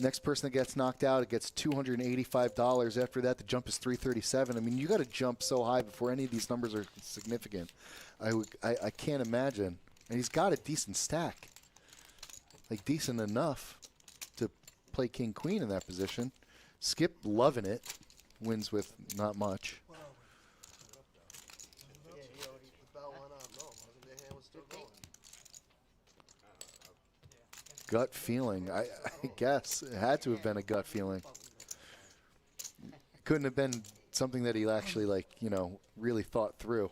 Next person that gets knocked out, it gets $285. After that, the jump is $337. I mean, you got to jump so high before any of these numbers are significant. I can't imagine. And he's got a decent stack. Like, decent enough to play king-queen in that position. Skip loving it. Wins with not much. Yeah, he already about one up. No, wasn't their hand was still going. Gut feeling. I guess. It had to have been a gut feeling. Couldn't have been something that he actually, like, you know, really thought through.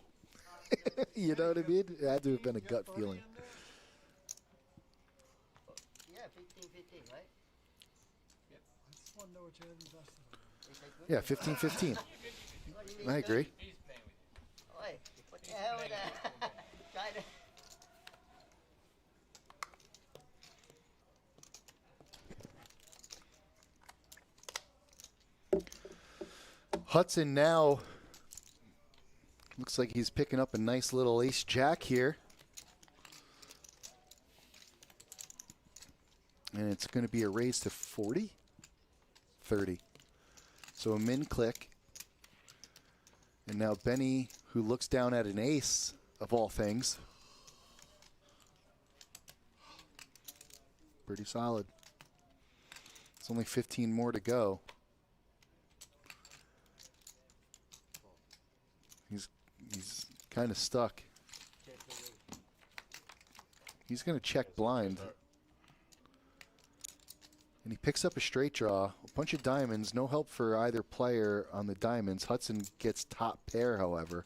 You know what I mean? It had to have been a gut feeling. Yeah, 15-15, right? I just want to know what you had invested in. Is that good? Yeah, 15-15. What do you mean I agree. He's playing with you. Oi, what the hell is that? Try to. Hudson now looks like he's picking up a nice little ace jack here. And it's going to be a raise to 40? 30. So a min click. And now Benny, who looks down at an ace, of all things. Pretty solid. It's only 15 more to go. He's kind of stuck. He's going to check blind. And he picks up a straight draw, a bunch of diamonds, no help for either player on the diamonds. Hudson gets top pair, however.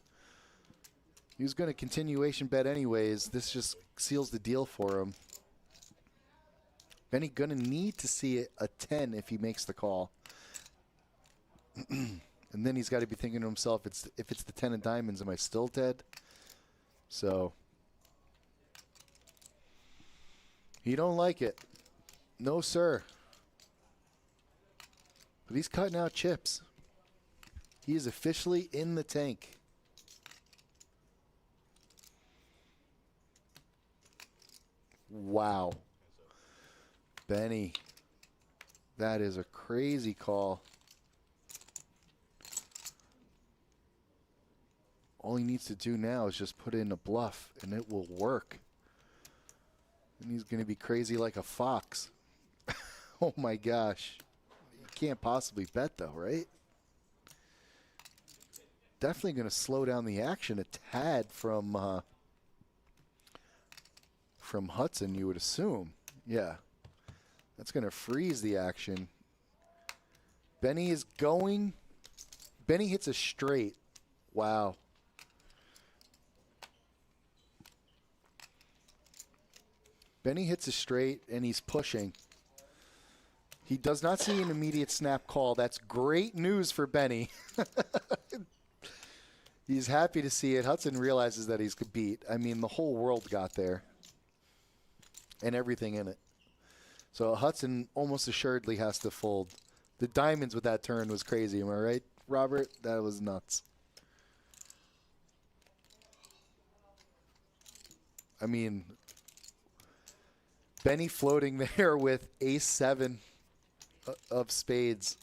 He was going to continuation bet anyways. This just seals the deal for him. Benny going to need to see a 10 if he makes the call. And then he's got to be thinking to himself, if it's the 10 of diamonds, am I still dead? So he don't like it. No, sir. But he's cutting out chips. He is officially in the tank. Wow. Benny, that is a crazy call. All he needs to do now is just put in a bluff, and it will work. And he's going to be crazy like a fox. Oh, my gosh. You can't possibly bet, though, right? Definitely going to slow down the action a tad from Hudson, you would assume. Yeah. That's going to freeze the action. Benny is going. Benny hits a straight. Wow. Benny hits a straight, and he's pushing. He does not see an immediate snap call. That's great news for Benny. He's happy to see it. Hudson realizes that he's beat. I mean, the whole world got there and everything in it. So Hudson almost assuredly has to fold. The diamonds with that turn was crazy. Am I right, Robert? That was nuts. I mean, Benny floating there with ace-7 of spades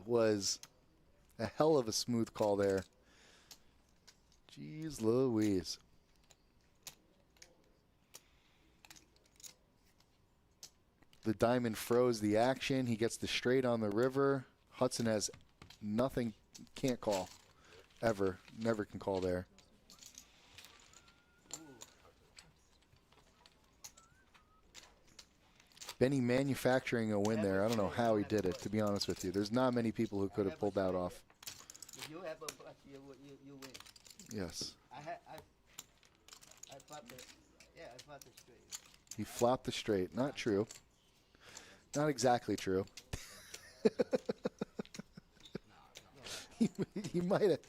was a hell of a smooth call there. Jeez Louise. The diamond froze the action. He gets the straight on the river. Hudson has nothing, can't call. Ever. Never can call there. Benny manufacturing a win there. I don't know how he did it, to be honest with you. There's not many people who could have pulled that off. If you have a bluff, you win. Yes. I flopped it. Yeah, I flopped it straight. He flopped the straight. Not true. Not exactly true. You might have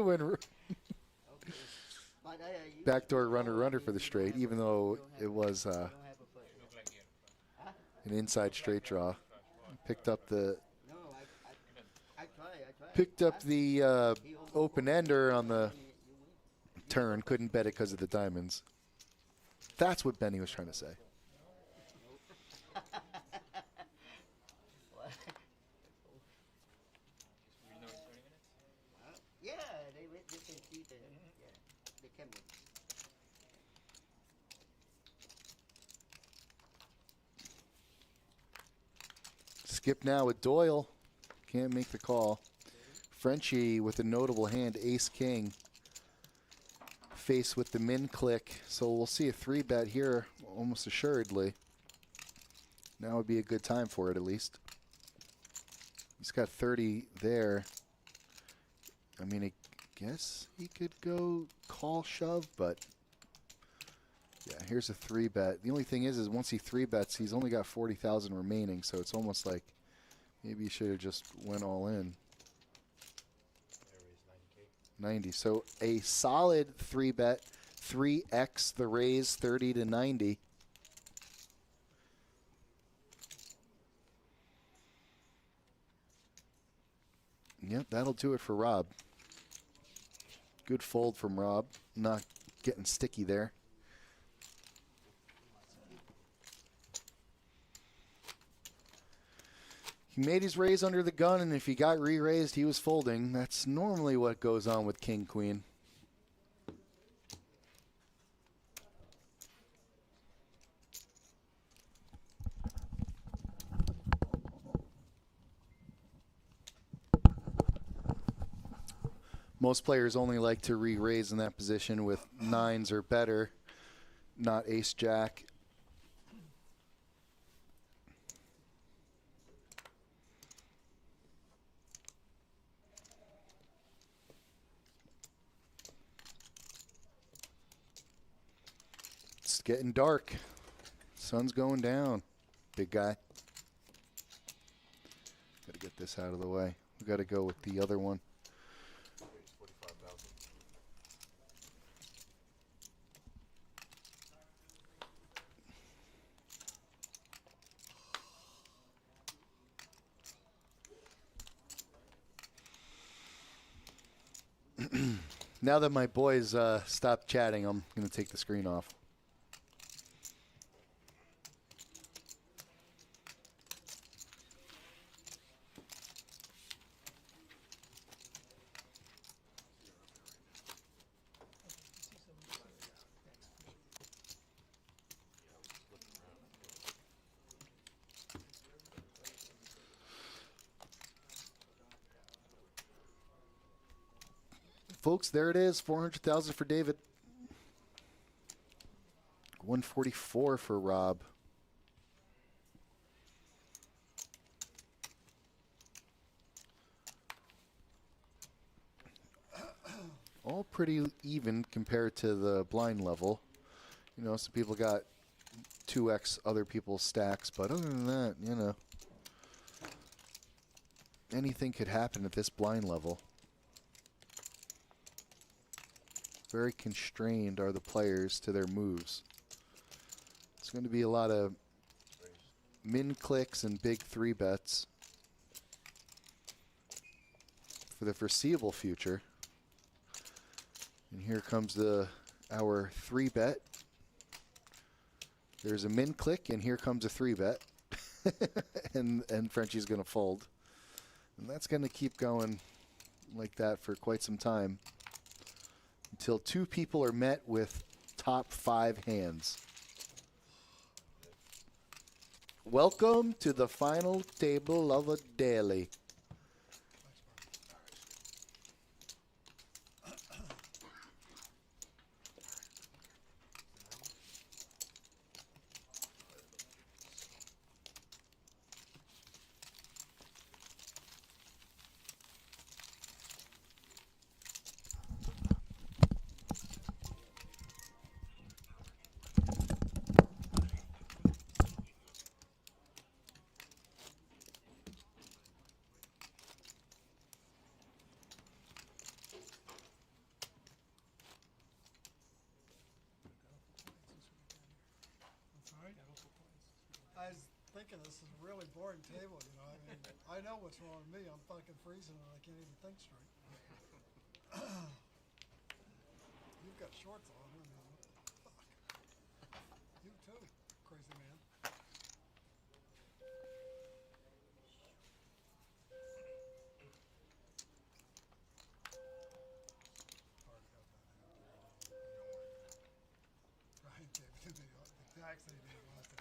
went Okay. But backdoor runner for the straight, even though it was an inside straight draw. Picked up the open ender on the turn. Couldn't bet it because of the diamonds. That's what Benny was trying to say. Yeah, they can see the camera. Skip now with Doyle. Can't make the call. Frenchie with a notable hand, ace-king. Face with the min click. So we'll see a 3-bet here almost assuredly. Now would be a good time for it at least. He's got 30 there. I mean, I guess he could go call shove, but yeah, here's a 3-bet. The only thing is once he 3-bets, he's only got 40,000 remaining, so it's almost like maybe he should have just went all in. 90. So a solid 3-bet, 3x the raise, 30 to 90. Yep, that'll do it for Rob. Good fold from Rob. Not getting sticky there. He made his raise under the gun, and if he got re-raised, he was folding. That's normally what goes on with King Queen. Most players only like to re-raise in that position with 9s or better, not ace-jack. It's getting dark. Sun's going down. Big guy. Got to get this out of the way. We got to go with the other one. Now that my boys stopped chatting, I'm going to take the screen off. Folks, there it is, 400,000 for David. 144 for Rob. All pretty even compared to the blind level. You know, some people got 2x other people's stacks, but other than that, you know, anything could happen at this blind level. Very constrained are the players to their moves. It's going to be a lot of min clicks and big 3-bets for the foreseeable future. And here comes our 3-bet. There's a min click, and here comes a 3-bet. and Frenchie's going to fold. And that's going to keep going like that for quite some time, until 2 people are met with top 5 hands. Welcome to the final table of a daily. I was thinking this is a really boring table, you know. I mean, I know what's wrong with me. I'm fucking freezing and I can't even think straight. You've got shorts on. I mean, what the fuck? You too, crazy man. Hard to have that hand. You don't want to. Right, David. The decks they did want it.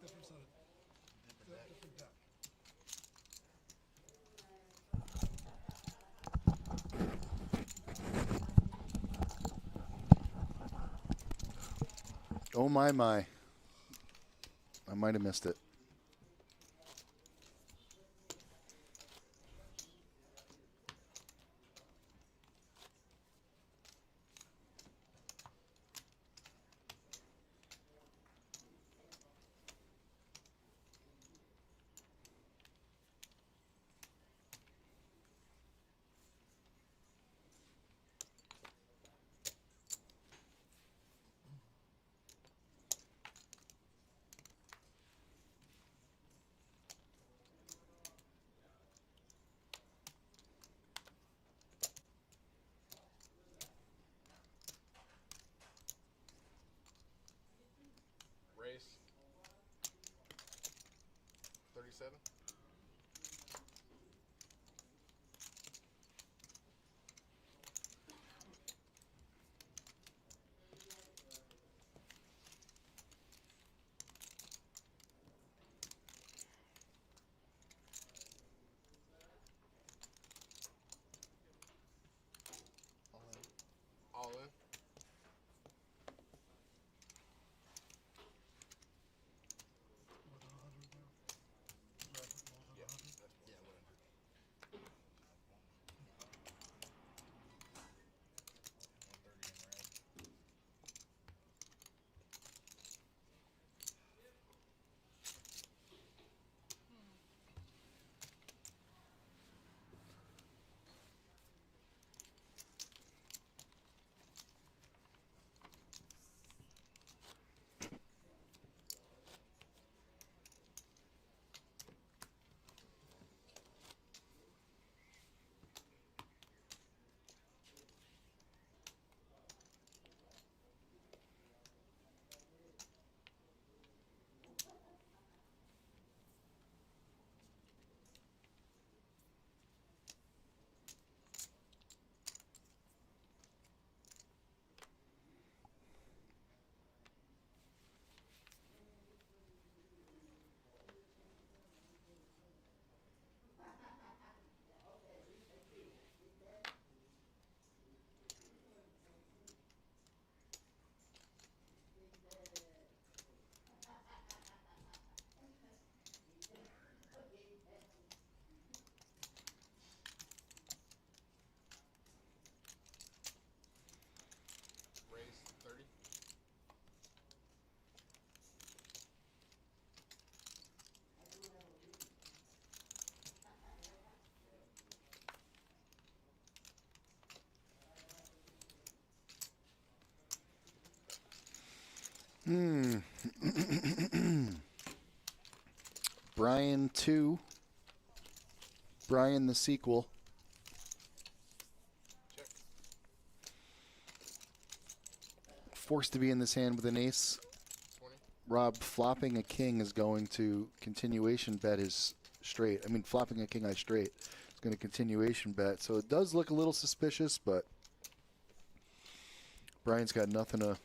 Different set of different deck. Oh my. I might have missed it. 7. All in. More than 100 now. Grab it more than 100. Yeah, 100. Raise 30. Brian 2. Brian the sequel. Check. Forced to be in this hand with an ace. 20. Rob flopping a king is going to continuation bet his straight. I mean, flopping a king I straight is going to continuation bet. So it does look a little suspicious, but Brian's got nothing to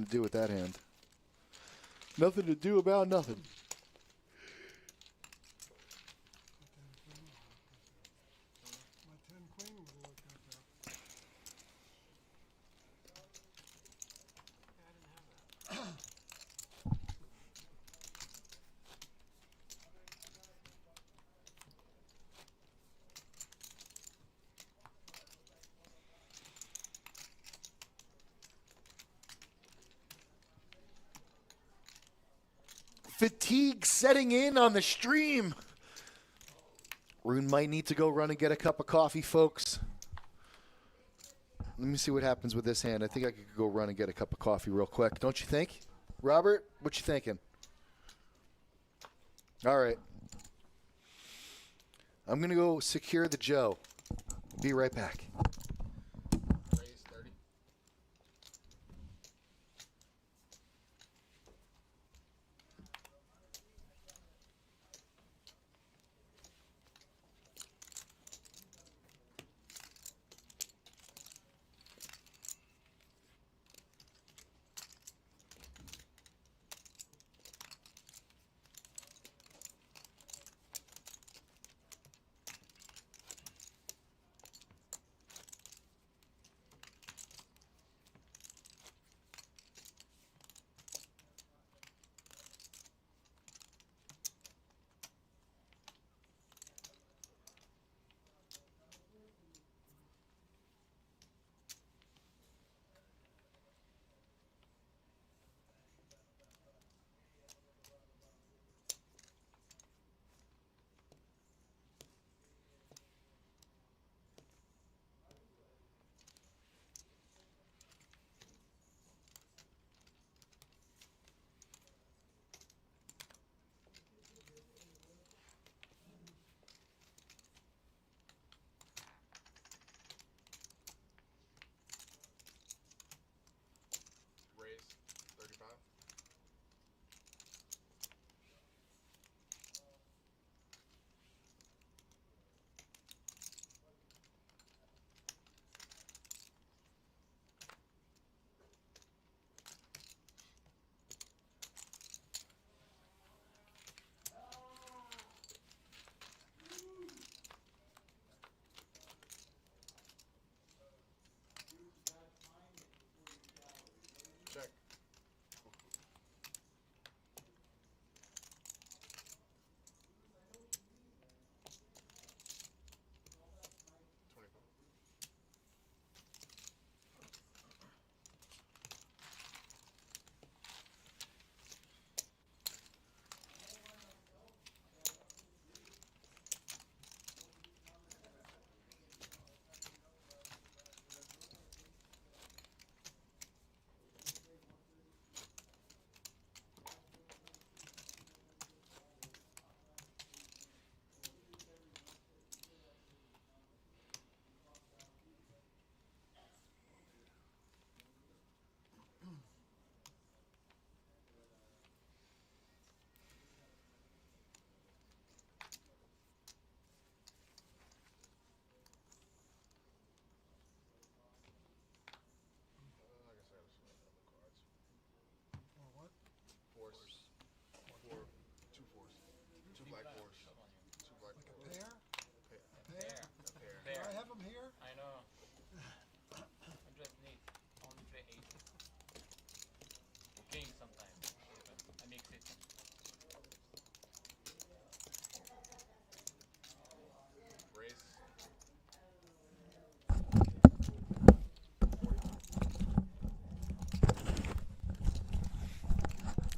do with that hand. Nothing to do about nothing. My 10 queen would have looked like that. Yeah, I didn't have that. 'Fatigue setting in on the stream. Rune might need to go run and get a cup of coffee, folks. Let me see what happens with this hand. I think I could go run and get a cup of coffee real quick. Don't you think? Robert, what you thinking? All right. I'm going to go secure the Joe. Be right back. Raise 30.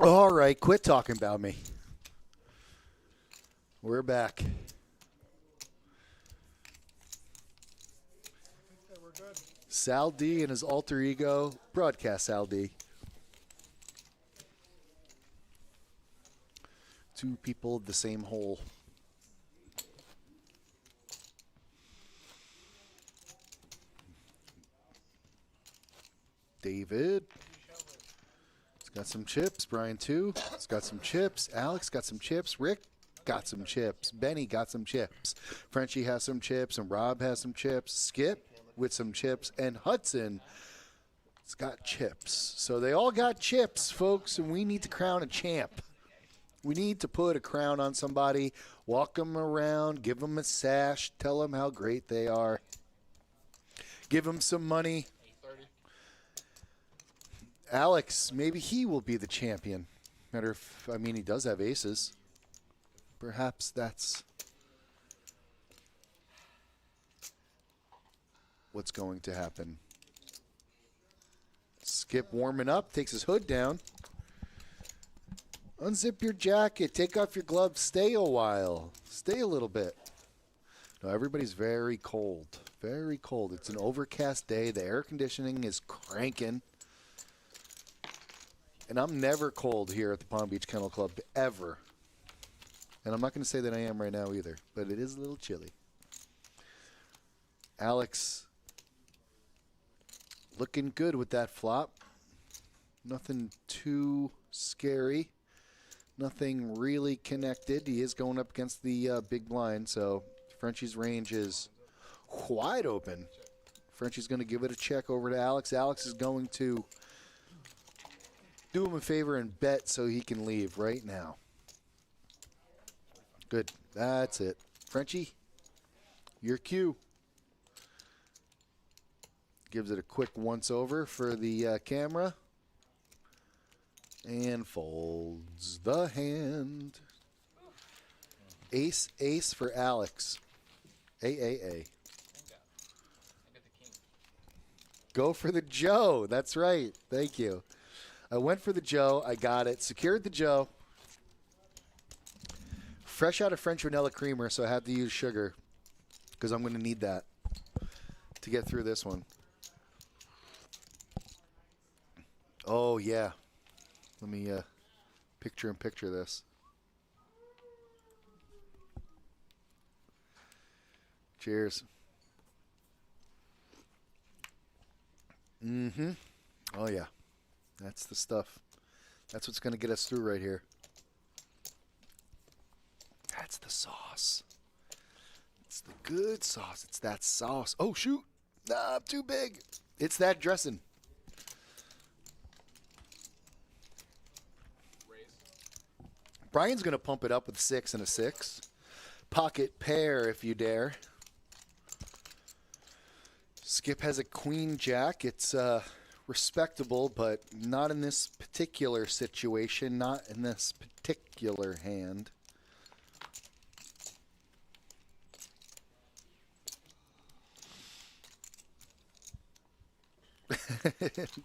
All right, quit talking about me. We're back. Okay, we're good. Sal D and his alter ego, Broadcast Sal D. Two people, the same hole. David. He's got some chips. Brian, too. He's got some chips. Alex got some chips. Rick got some chips. Benny got some chips. Frenchie has some chips. And Rob has some chips. Skip with some chips. And Hudson has got chips. So they all got chips, folks, and we need to crown a champ. We need to put a crown on somebody, walk them around, give them a sash, tell them how great they are. Give them some money. Alex, maybe he will be the champion. He does have aces. Perhaps that's what's going to happen. Skip warming up, takes his hood down. Unzip your jacket, take off your gloves, stay a while. Stay a little bit. No, everybody's very cold. Very cold. It's an overcast day. The air conditioning is cranking. And I'm never cold here at the Palm Beach Kennel Club, ever. And I'm not going to say that I am right now either, but it is a little chilly. Alex looking good with that flop. Nothing too scary. Nothing really connected. He is going up against the big blind, so Frenchie's range is wide open. Frenchie's going to give it a check over to Alex. Alex is going to do him a favor and bet so he can leave right now. Good. That's it. Frenchie, your cue. Gives it a quick once over for the camera. And folds the hand. Ace, ace for Alex. A. Go for the Joe. That's right. Thank you. I went for the Joe. I got it. Secured the Joe. Fresh out of French vanilla creamer, so I had to use sugar because I'm going to need that to get through this one. Oh, yeah. Let me picture this. Cheers. Mm-hmm. Oh, yeah. That's the stuff. That's what's going to get us through right here. That's the sauce. It's the good sauce. It's that sauce. Oh, shoot. Nah, too big. It's that dressing. Brian's going to pump it up with 6 and a 6. Pocket pair if you dare. Skip has a queen jack. It's respectable, but not in this particular situation, not in this particular hand.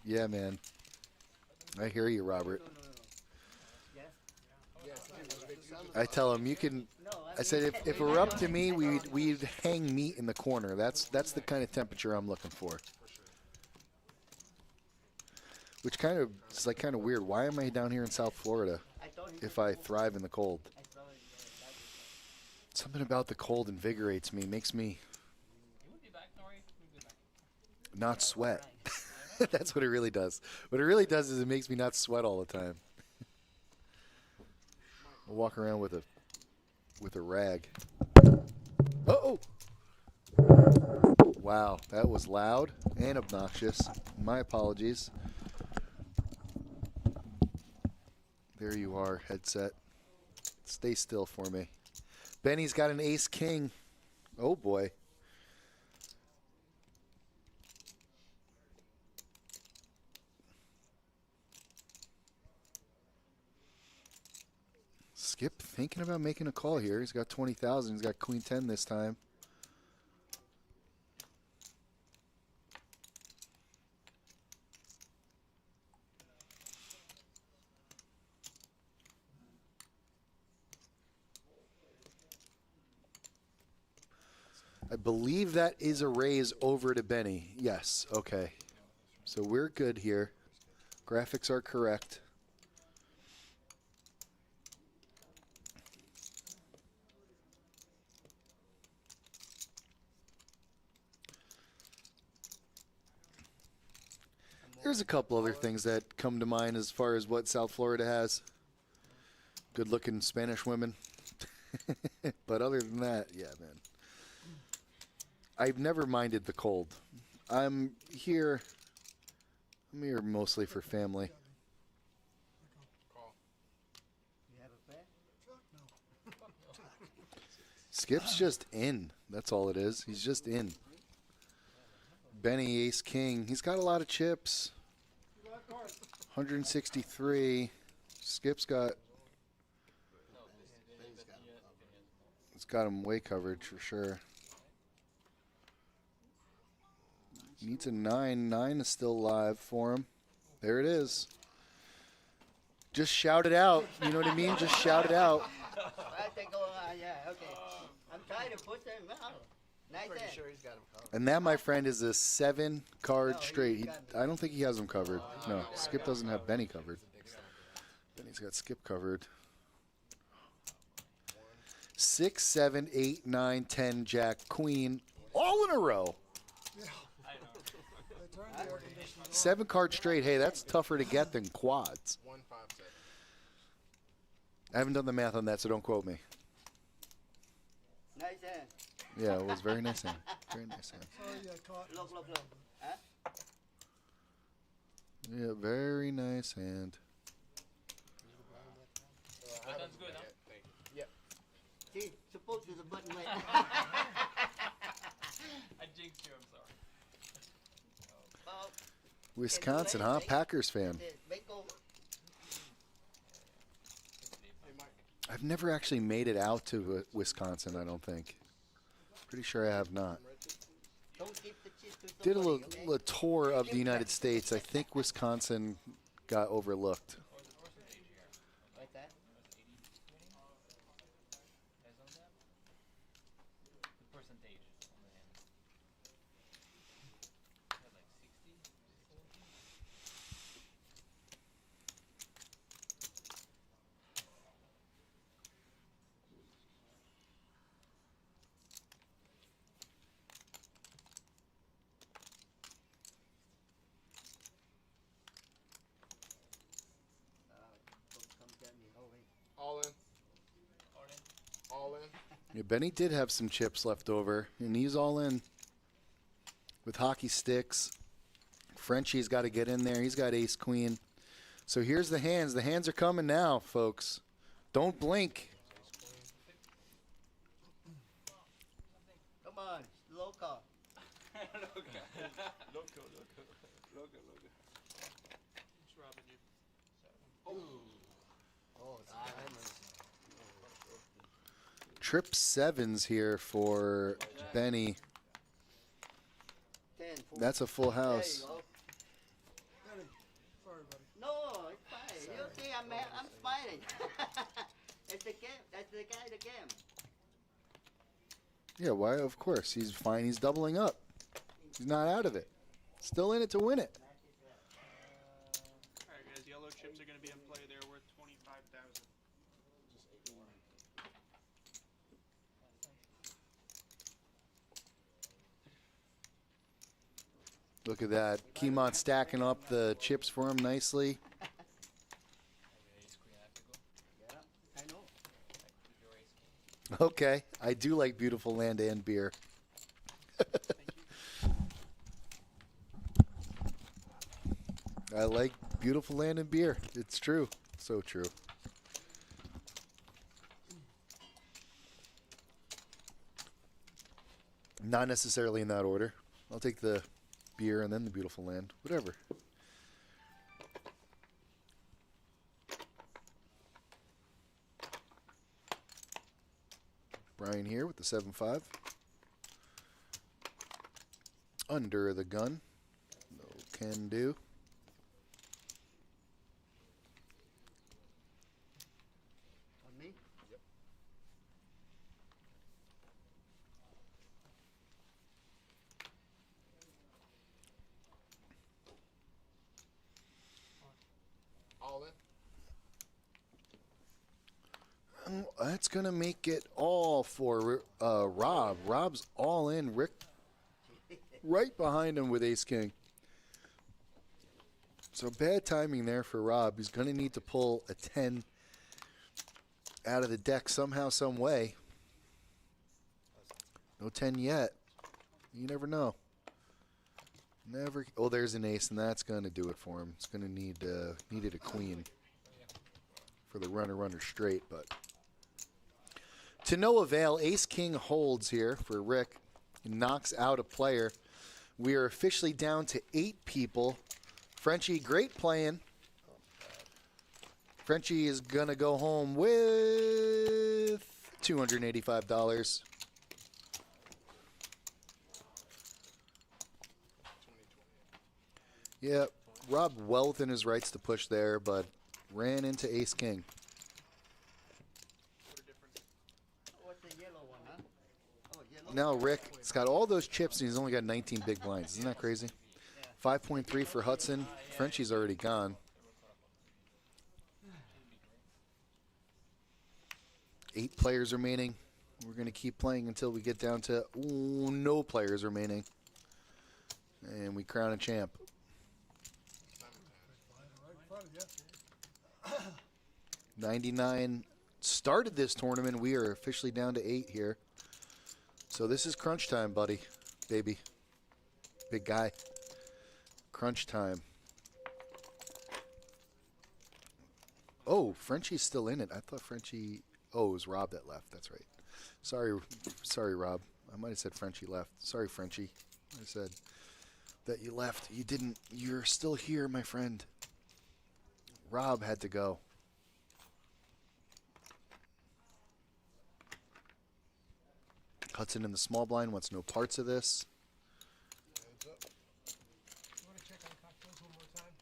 Yeah, man. I hear you, Robert. I tell him, you can. I said, if it were up to me, we'd hang meat in the corner. That's the kind of temperature I'm looking for. Which kind of is like kind of weird. Why am I down here in South Florida if I thrive in the cold? Something about the cold invigorates me, makes me not sweat. That's what it really does. What it really does is it makes me not sweat all the time. I'll walk around with a rag. Uh-oh! Wow, that was loud and obnoxious. My apologies. There you are, headset. Stay still for me. Benny's got an ace-king. Oh, boy. Skip thinking about making a call here. He's got 20,000. He's got queen 10 this time. I believe that is a raise over to Benny. Yes, okay. So we're good here. Graphics are correct. There's a couple other things that come to mind as far as what South Florida has. Good-looking Spanish women. But other than that, yeah, man. I've never minded the cold. I'm here mostly for family. Call. You have a pair? Skip's just in. That's all it is. He's just in. Benny, ace, king. He's got a lot of chips. 163. Skip's got... It's got him way coverage for sure. Needs a 9. 9 is still live for him. There it is. Just shout it out. You know what I mean? Just shout it out. I think, yeah, okay. I'm trying to put them out. Nice Pretty end. sure he's got him covered. And that, my friend, is a 7-card No, straight. he's got- I don't think he has him covered. No, Skip doesn't have Benny covered. Benny's got Skip covered. 6, 7, 8, 9, 10, Jack, Queen, all in a row. They turned the air conditioning on. 7-card straight. Hey, that's tougher to get than quads. 157. I haven't done the math on that, so don't quote me. Nice hand. Yeah, it was very nice hand. Very nice hand. Sorry, yeah, caught. Look, look, look. Huh? Yeah, very nice hand. Button's good, huh? Thank you. Yep. See, supposed to the button went. I jinxed you, I'm sorry. Oh, Wisconsin, huh? Packers fan. Bingo. Hey, Mike. I've never actually made it out to Wisconsin, I don't think. Pretty sure I have not. Don't keep the cheese to Did a somebody, little, okay? tour of the United States. I think Wisconsin got overlooked. What's that? The percentage on the hand. Had like 60? Come get me. Oh, wait. All in. Or in? All in. Yeah, Benny did have some chips left over, and he's all in with hockey sticks. Frenchie's got to get in there. He's got ace queen. So here's the hands. The hands are coming now, folks. Don't blink. Come on, local. It's robbing you. Oh, it's diamonds. Trip sevens here for Benny. 10, 4. That's a full There you house. go. Benny, sorry, buddy. No, it's fine. You see, I'm smiling. It's the game. That's the guy, the game. Yeah, why? Of course. He's fine. He's doubling up. He's not out of it. Still in it to win it. Alright guys, yellow chips are gonna be in play. They're worth 25,000. Look at that. Keemont stacking up the chips for him nicely. Yeah, I know. Okay. I do like beautiful land and beer. I like beautiful land and beer. It's true. So true. Not necessarily in that order. I'll take the beer and then the beautiful land. Whatever. Brian here with the 7-5. Under the gun. No can do. On me? All in. That's going to make it all for Rob. Rob's all in. Rick right behind him with ace king. So bad timing there for Rob. He's going to need to pull a 10 out of the deck somehow, some way. No 10 yet. You never know. Never. Oh, there's an ace, and that's going to do it for him. It's going to needed a queen for the runner straight, but to no avail. Ace king holds here for Rick. He knocks out a player. We are officially down to 8 people. Frenchie, great playing. Frenchie is going to go home with $285. Yep, Rob well within his rights to push there, but ran into ace king. What's the yellow one, huh? Oh, yellow. Now Rick's got all those chips, and he's only got 19 big blinds. Isn't that crazy? 5.3 for Hudson. Frenchie's already gone. 8 players remaining. We're going to keep playing until we get down to no players remaining. And we crown a champ. Right in front of you. 99 started this tournament. We are officially down to 8 here. So this is crunch time, buddy. Baby. Big guy. Crunch time. Oh, Frenchie's still in it. I thought Frenchie... Oh, it was Rob that left. That's right. Sorry, Rob. I might have said Frenchie left. Sorry, Frenchie. I said that you left. You didn't. You're still here, my friend. Rob had to go. Hudson in the small blind wants no parts of this. Heads up. You want to check on cocktails one more time?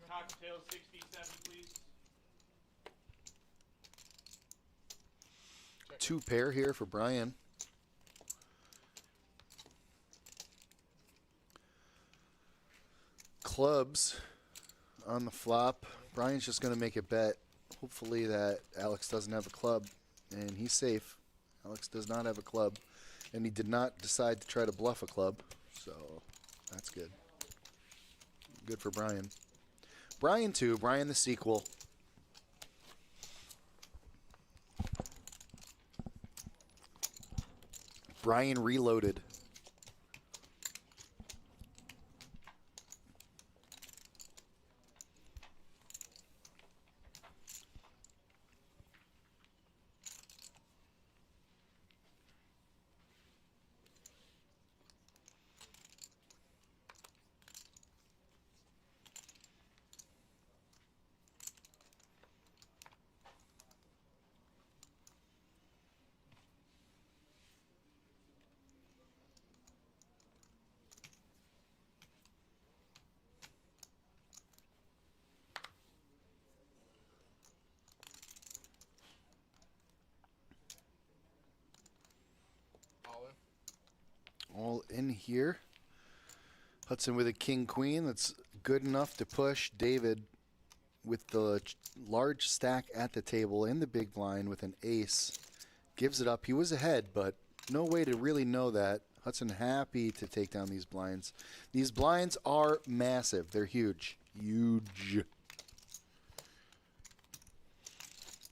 Cocktail 67, please. 2 pair here for Brian. Clubs on the flop. Brian's just going to make a bet. Hopefully that Alex doesn't have a club, and he's safe. Alex does not have a club, and he did not decide to try to bluff a club, so that's good. Good for Brian. Brian 2, Brian the sequel. Brian reloaded. All in. All in here. Hudson with a king queen. That's good enough to push David with the large stack at the table in the big blind with an ace. Gives it up. He was ahead, but no way to really know that. Hudson happy to take down these blinds. These blinds are massive. They're huge. Huge.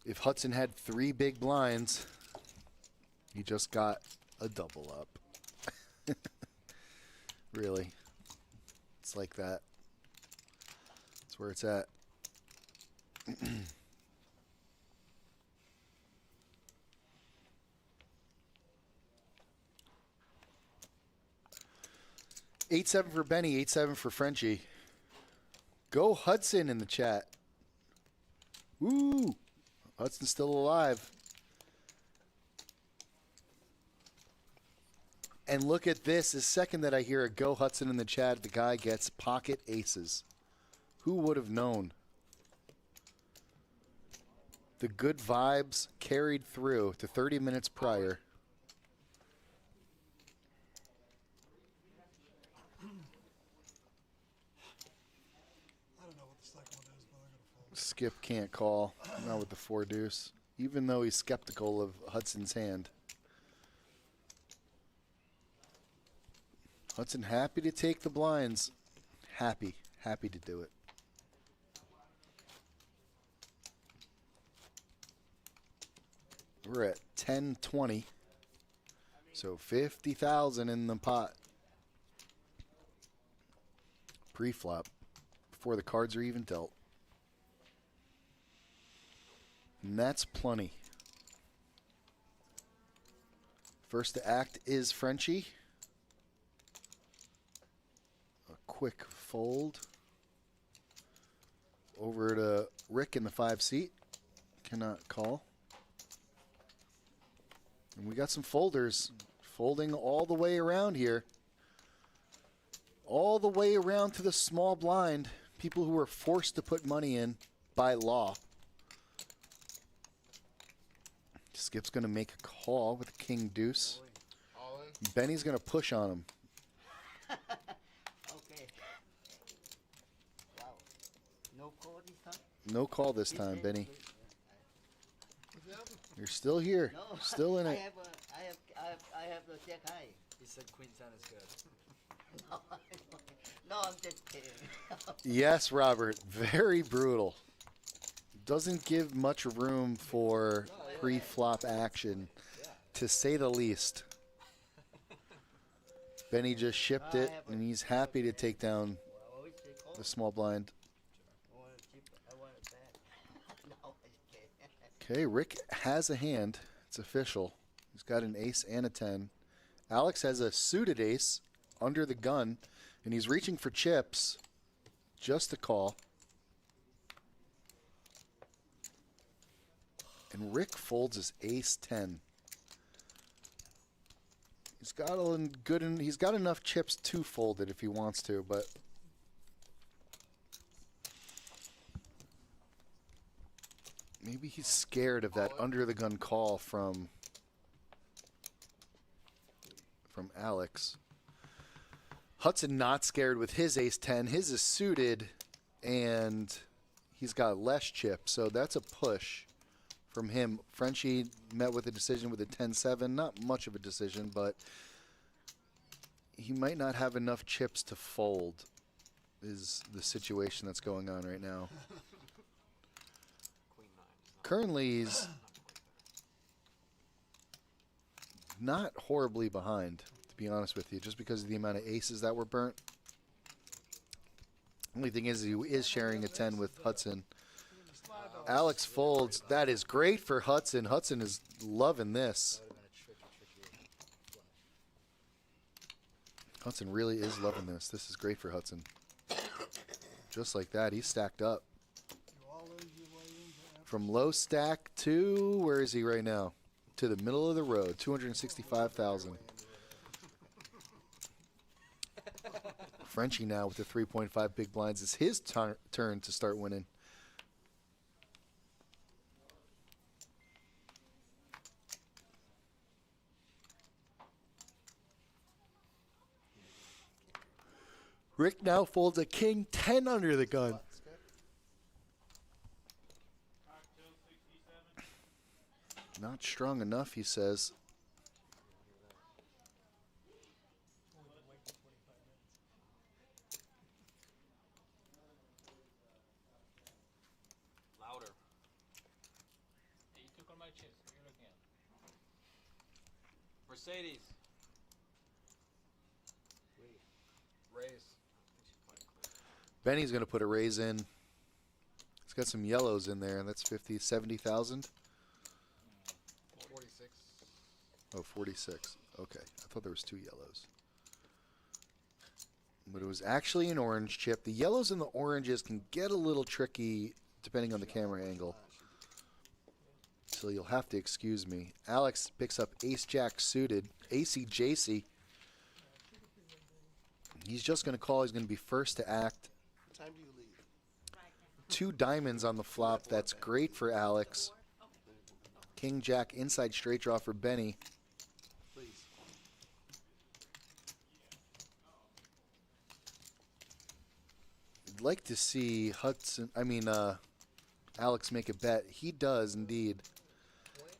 If Hudson had 3 big blinds, he just got a double up. Really. It's like that. That's where it's at. $8-7 for Benny, 8-7 for Frenchie. Go Hudson in the chat. Woo! Hudson's still alive. And look at this. The second that I hear a Go Hudson in the chat, the guy gets pocket aces. Who would have known? The good vibes carried through to 30 minutes prior. I don't know what the second one is, but I'm going to fold. Skip can't call. Not with the 4 deuce. Even though he's skeptical of Hudson's hand. Hudson happy to take the blinds. Happy to do it. We're at 10-20. So 50,000 in the pot. Pre-flop. Before the cards are even dealt. And that's plenty. First to act is Frenchie. A quick fold. Over to Rick in the 5 seat. Cannot call. And we got some folders. Folding all the way around here. All the way around to the small blind. People who were forced to put money in by law. Skip's going to make a call with a king deuce. All in. Benny's going to push on him. Okay. Wow. No call this time? No call this time, This Benny. end? What's happening? You're still here. No. Still in I it. I have the jack high. He said queen 10 is good. No, no, I'm just kidding. Yes, Robert. Very brutal. Doesn't give much room for pre-flop action, to say the least. Benny just shipped it, and he's happy to take down I always say call. the small blind. I want it back. No, I'm just kidding. Okay, Rick has a hand. It's official. He's got an ace and a 10. Alex has a suited ace under the gun, and he's reaching for chips. Just a call. And Rick folds his ace 10. He's got he's got enough chips to fold it if he wants to, but maybe he's scared of that under the gun call from Alex. Hudson not scared with his ace 10. His is suited, and he's got less chips, so that's a push from him. Frenchie met with a decision with a 10-7. Not much of a decision, but he might not have enough chips to fold is the situation that's going on right now. Queen 9 is not, Currently, he's not horribly behind, to be honest with you, just because of the amount of aces that were burnt. Only thing is he is sharing a 10 with Hudson. Alex folds. That is great for Hudson. Hudson is loving this. Hudson really is loving this. This is great for Hudson. Just like that, he's stacked up. You all lose your way into From low stack to, where is he right now? To the middle of the road, 265,000. Frenchie now with the 3.5 big blinds. It's his turn to start winning. Rick now folds a king 10 under the gun. Not strong enough, he says. louder. Hey, you took on my chips. Here again. Mercedes. Raise. Benny's going to put a raise in. He's got some yellows in there. That's 50, 70,000. 46. Oh, 46. Okay. I thought there was 2 yellows. But it was actually an orange chip. The yellows and the oranges can get a little tricky depending on the camera angle. So you'll have to excuse me. Alex picks up ace-jack suited. AC-JC. He's just going to call. He's going to be first to act. What time do you leave? 2 diamonds on the flop. That's great for Alex. King Jack inside straight draw for Benny. Please. I'd like to see Alex make a bet. He does indeed.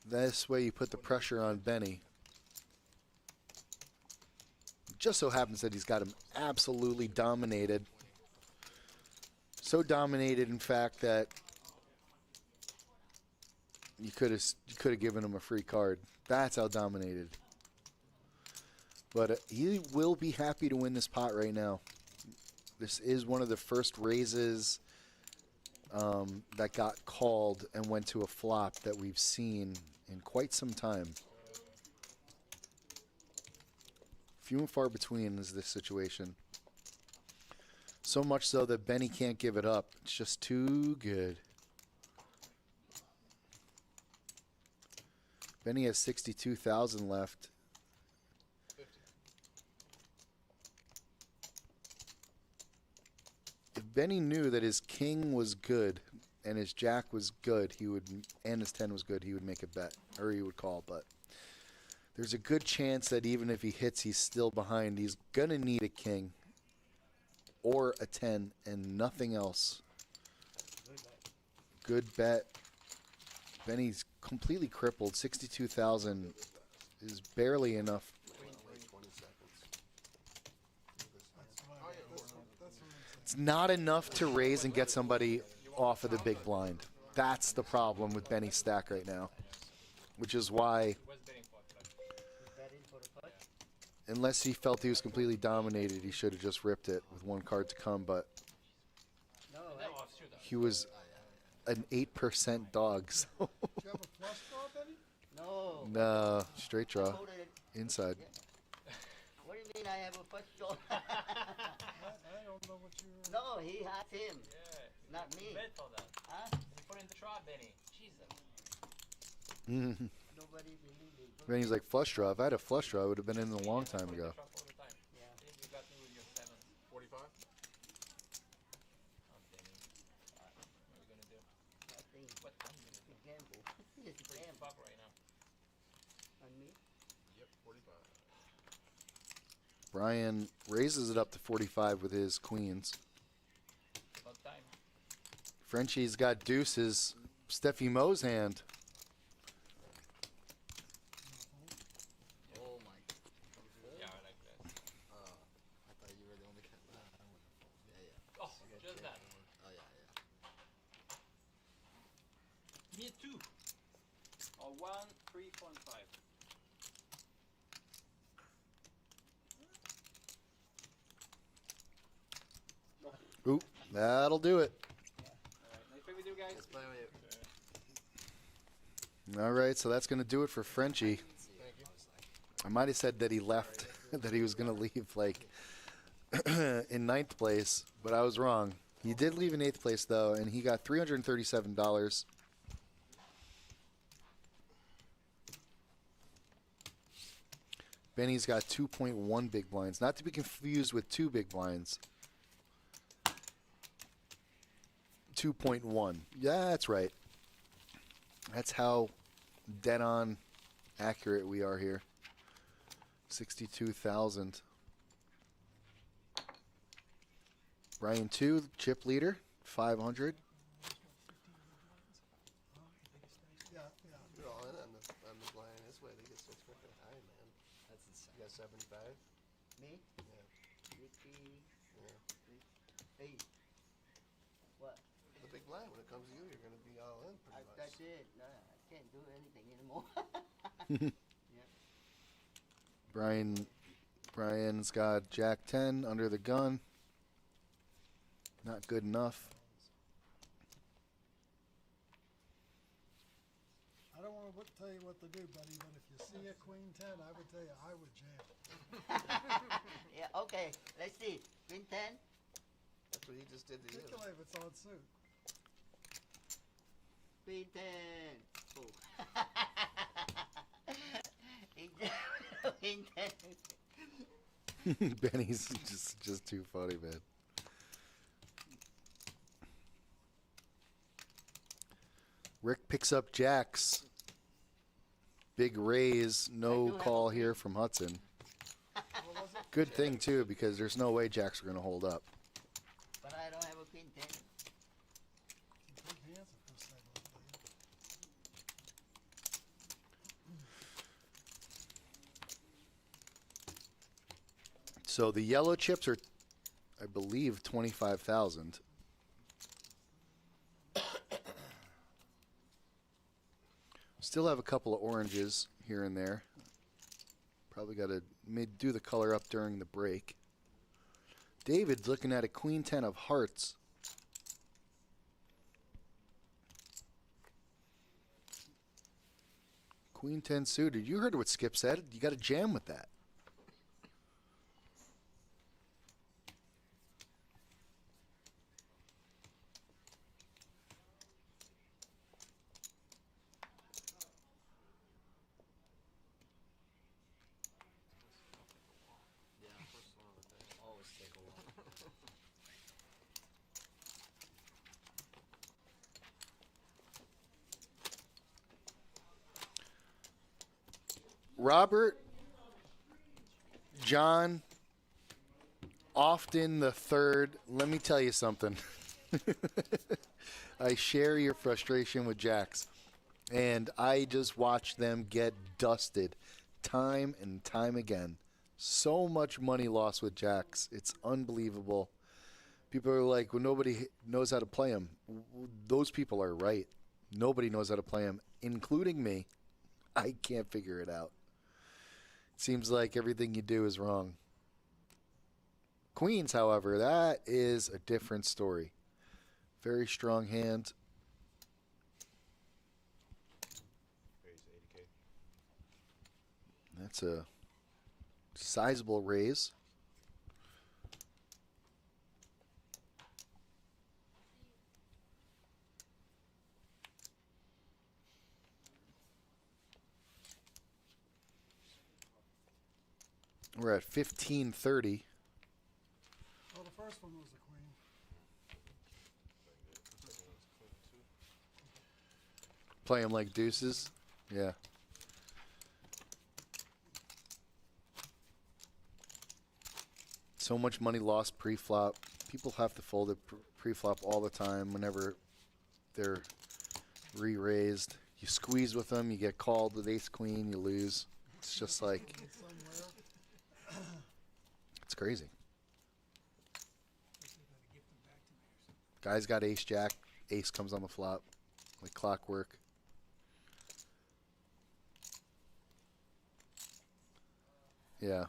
This way you put the pressure on Benny. Just so happens that he's got him absolutely dominated. So dominated, in fact, that you could have given him a free card. That's how dominated. But he will be happy to win this pot right now. This is one of the first raises that got called and went to a flop that we've seen in quite some time. Few and far between is this situation. So much so that Benny can't give it up. It's just too good. Benny has 62,000 left. If Benny knew that his king was good and his jack was good, he would, and his 10 was good, he would make a bet, or he would call. But there's a good chance that even if he hits, he's still behind. He's gonna need a king or a 10 and nothing else. Good bet. Benny's completely crippled. 62,000 is barely enough. It's not enough to raise and get somebody off of the big blind. That's the problem with Benny's stack right now, which is why, unless he felt he was completely dominated, he should have just ripped it with one card to come, but he was an 8% dog, so. Do you have a flush draw, Benny? No. No, straight draw. Inside. What do you mean I have a first draw? I don't know what you were. No, he has him. Yeah. Not me. Bet for that. Huh? You put in the trap, Benny. Jesus. Nobody believe me. Benny's like, flush draw. If I had a flush draw, I would have been in a long time ago. Trap all the time. Yeah. You got me with your 7. 45? Oh, Benny. What are you gonna do? Nothing. What I'm gonna do? It's a gamble. It's a Pretty gamble. fuck right now. On me? Yep, 45. Brian raises it up to 45 with his queens. About time. Frenchie's got deuces. Steffi Mo's hand. Oh my. Yeah, I like that. I thought you were the only cat. I wouldn't have folded. Yeah, yeah. Oh, just that. Oh, yeah, yeah. Me too. Oh, 1, 3, 4, and 5. Oop, that'll do it. Alright, nice play with you guys. Let's play with you. All right, so that's going to do it for Frenchie. I might have said that he left, that he was going to leave like in 9th place, but I was wrong. He did leave in 8th place, though, and he got $337. Benny's got 2.1 big blinds, not to be confused with 2 big blinds. 2.1. Yeah, that's right. That's how dead on accurate we are here. 62,000. Brian 2, chip leader, 500. Yeah, yeah. You're all in on the blind this way. They get so freaking high, man. That's insane. You got 75? Me? Yeah. 50. Yeah. 8. What? The big blind, when it comes to you, you're going to be all in pretty much. That's it. No, I can't do anything anymore. Yeah. Brian's got Jack 10 under the gun. Not good enough. I don't want to tell you what to do, buddy, but if you see a queen 10, I would tell you I would jam. Yeah, okay. Let's see. Queen 10. That's what he just did to you. Particularly if it's on suit. Queen 10. Oh. Queen 10. Benny's just too funny, man. Rick picks up jacks. Big raise, no call here from Hudson. Good thing, too, because there's no way jacks are going to hold up. But I don't have a queen 10. Big answer for a second. So the yellow chips are, I believe, 25,000. Still have a couple of oranges here and there. Probably got to do the color up during the break. David's looking at a queen 10 of hearts. Queen 10 suited. You heard what Skip said. You got to jam with that. Yeah, first one of the day. Always take a while. Robert John Often the third. Let me tell you something. I share your frustration with Jax, and I just watch them get dusted time and time again. So much money lost with Jax. It's unbelievable. People are like, well, nobody knows how to play him. Those people are right. Nobody knows how to play him, including me. I can't figure it out. Seems like everything you do is wrong. Queens, however, that is a different story. Very strong hand. Raise 80K. That's a sizable raise. We're at 1530. Well, the first one was the queen. Play him like deuces. Yeah. So much money lost pre-flop. People have to fold it pre-flop all the time whenever they're re-raised. You squeeze with them, you get called with ace-queen, you lose. It's just like, it's crazy. Guy's got ace-jack. Ace comes on the flop like clockwork. Yeah.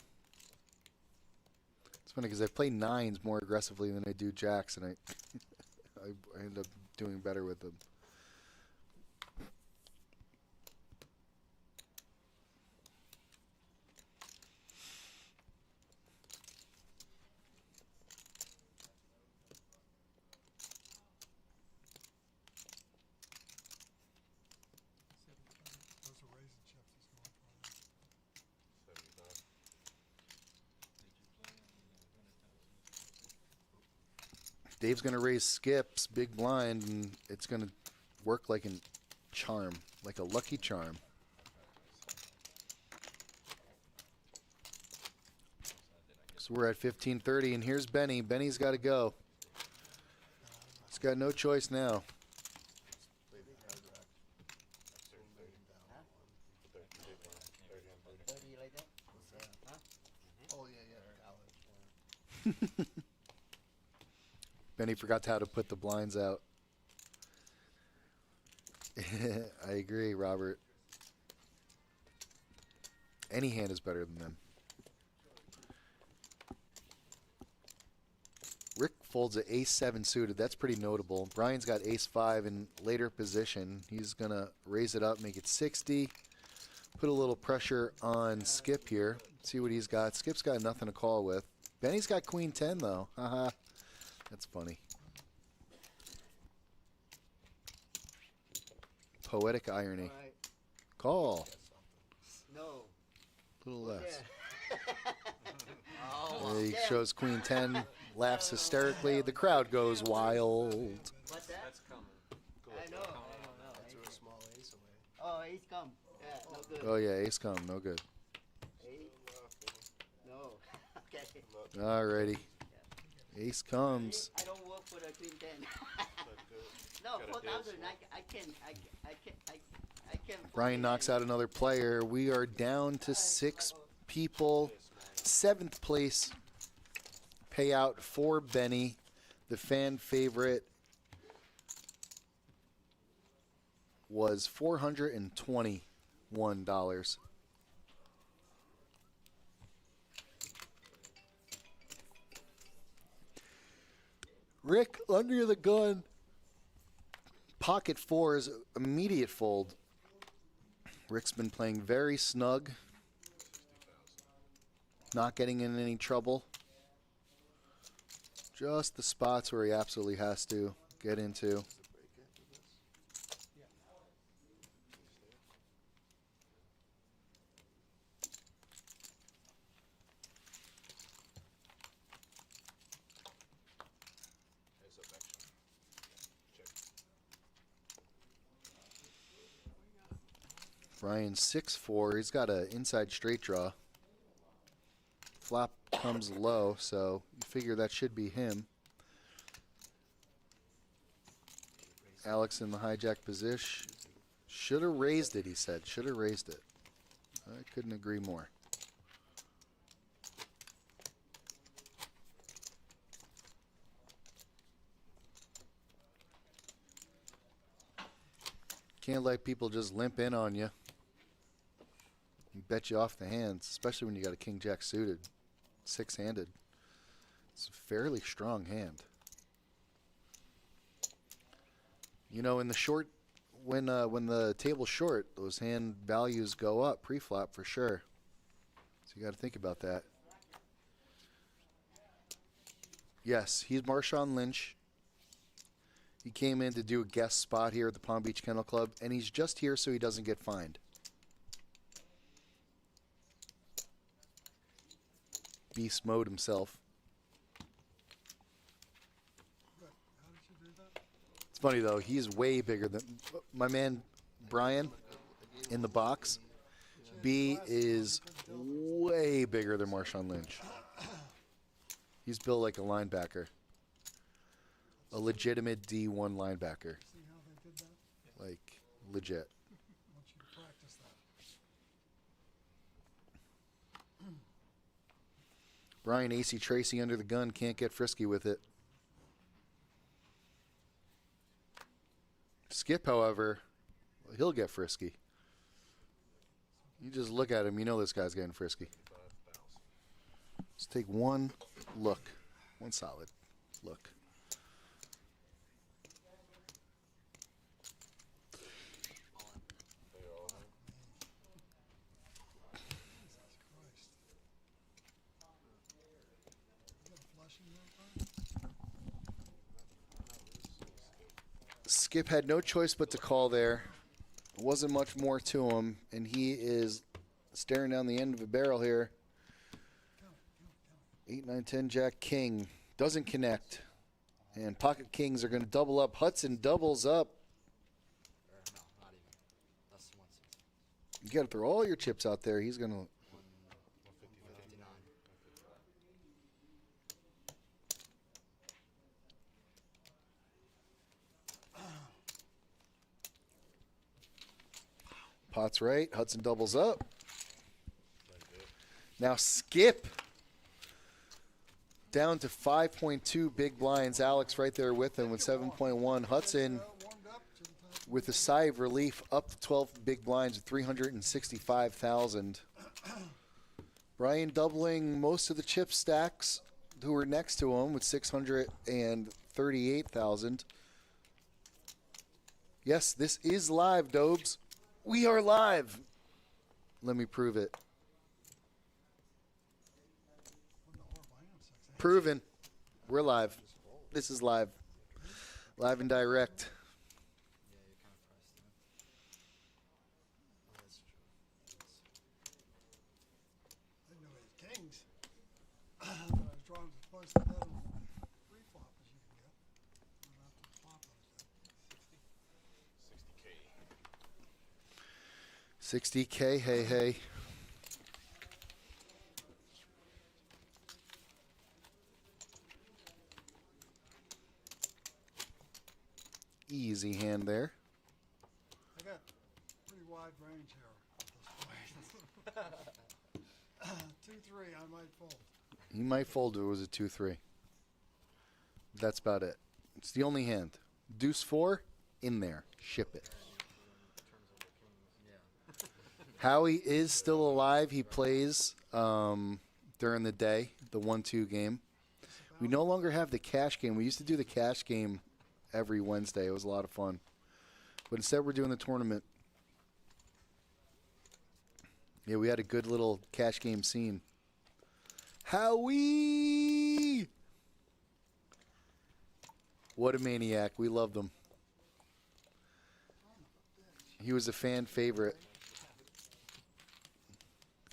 It's funny because I play nines more aggressively than I do jacks, and I end up doing better with them. Those are raising chips. It's going for them. 75. Dave's going to raise skips, big blind, and it's going to work like a charm, like a lucky charm. So we're at 1530, and here's Benny. Benny's got to go. He's got no choice now. Play the hard rock. Huh? 30. 30 like that? What's that? Huh? Oh, yeah, college. Benny forgot how to put the blinds out. I agree, Robert. Any hand is better than them. Rick folds an ace-7 suited. That's pretty notable. Brian's got ace-5 in later position. He's going to raise it up, make it 60. Put a little pressure on Skip here. See what he's got. Skip's got nothing to call with. Benny's got queen 10, though. Haha. That's funny. Poetic irony. All right. Call. No. A little less. Yeah. Oh, He damn. shows queen 10, laughs hysterically. The crowd goes wild. What's that? That's coming. I know. Threw a small ace away. Oh, he's come. Yeah, no good. Oh, yeah, ace come. No good. Eight? No. Okay. Alrighty. Ace comes. I don't work for the Queen 10. No, Got a 4,000. dance I can. Brian knocks out another player. We are down to 6 people. 7th place payout for Benny, the fan favorite, was $421. Rick, under the gun, pocket 4s, immediate fold. Rick's been playing very snug, not getting in any trouble. Just the spots where he absolutely has to get into. Brian's 6-4. He's got an inside straight draw. Flop comes low, so you figure that should be him. Alex in the hijack position. Should have raised it, he said. Should have raised it. I couldn't agree more. Can't let people just limp in on you. You bet you off the hands, especially when you got a king-jack suited, 6-handed. It's a fairly strong hand. You know, in the short, when the table's short, those hand values go up pre-flop for sure. So you got to think about that. Yes, he's Marshawn Lynch. He came in to do a guest spot here at the Palm Beach Kennel Club, and he's just here so he doesn't get fined. Beast mode himself. How did you do that? It's funny though, he's way bigger than my man Brian in the box. B is way bigger than Marshawn Lynch. He's built like a linebacker. A legitimate D1 linebacker. See how they did that? Like, legit. I want you to practice that. Brian AC Tracy under the gun, can't get frisky with it. Skip, however, he'll get frisky. You just look at him, you know this guy's getting frisky. Let's take one look. One solid look. Skip had no choice but to call there. It wasn't much more to him, and he is staring down the end of a barrel here. 8, 9, 10, Jack, King. Doesn't connect. And pocket kings are going to double up. Hudson doubles up. No, not even. That's 160. You got to throw all your chips out there. He's going to... 159. Pot's right. Hudson doubles up. Now Skip down to 5.2 big blinds. Alex right there with him with 7.1. Hudson with a sigh of relief up to 12 big blinds at 365,000. Brian doubling most of the chip stacks who were next to him with 638,000. Yes, this is live, Dobes. We are live. Let me prove it. Proven. We're live. This is live. Live and direct. Yeah, you're kind of priced in. Oh, that's true. I didn't know he had kings. But I was drawing as close to that on pre-flop as you can get. And after the flop, I was at 60K, hey, hey. Ease. easy hand there. I got pretty wide range here at this point. 2-3, I might fold. He might fold if it was a 2-3. That's about it. It's the only hand. Deuce 4, in there. Ship it. Howie is still alive. He plays during the day, the 1-2 game. We no longer have the cash game. We used to do the cash game every Wednesday. It was a lot of fun. But instead we're doing the tournament. Yeah, we had a good little cash game scene. Howie! What a maniac. We loved him. He was a fan favorite.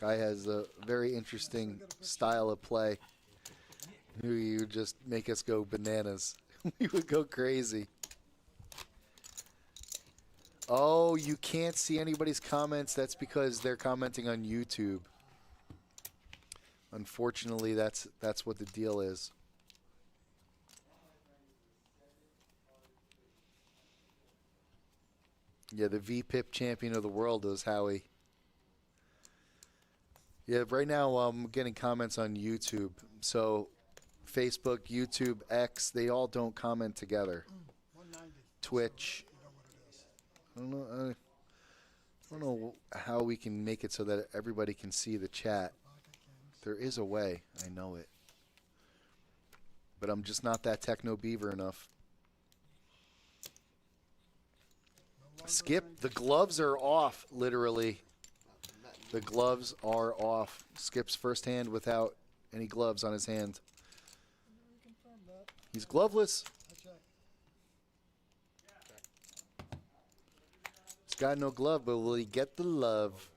Guy has a very interesting style of play. He would just make us go bananas. We would go crazy. Oh, you can't see anybody's comments. That's because they're commenting on YouTube. Unfortunately, that's what the deal is. Yeah, the VPIP champion of the world is Howie. Yeah, right now I'm getting comments on YouTube. So Facebook, YouTube, X, they all don't comment together. 190. Twitch. You know what it is. I don't know how we can make it so that everybody can see the chat. Pocket kings. There is a way. I know it. But I'm just not that techno beaver enough. No longer Skip, range. the gloves are off, literally. The gloves are off. Skip's first hand without any gloves on his hand. We confirmed that. He's gloveless. I checked. He's got no glove, but will he get the love?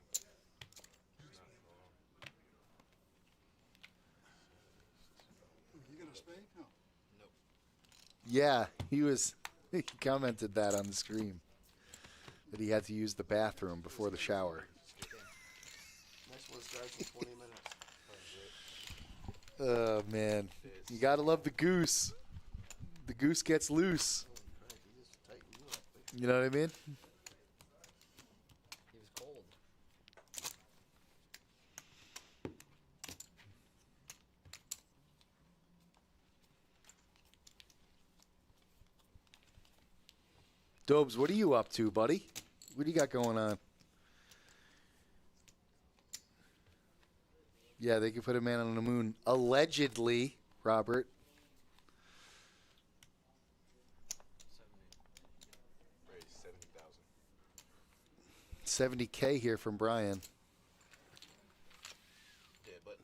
You gonna spade? No. Yeah, he commented that on the stream. That he had to use the bathroom before the shower. Next one starts in 20 minutes. Oh, man. You gotta love the goose. The goose gets loose. Right, he just tightened you up. You know what I mean? He was cold. Dobes, what are you up to, buddy? What do you got going on? Yeah, they could put a man on the moon. Allegedly, Robert. 70,000. 70K here from Brian. Yeah, but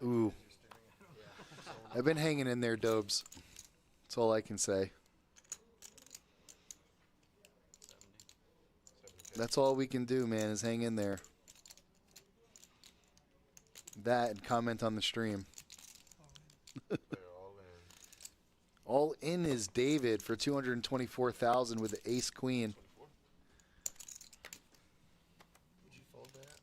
Ooh. I've been hanging in there, Dobes. That's all I can say. That's all we can do, man, is hang in there. That and comment on the stream. they're all in. All in is David for 224,000 with the ace queen. 24. Would you fold that?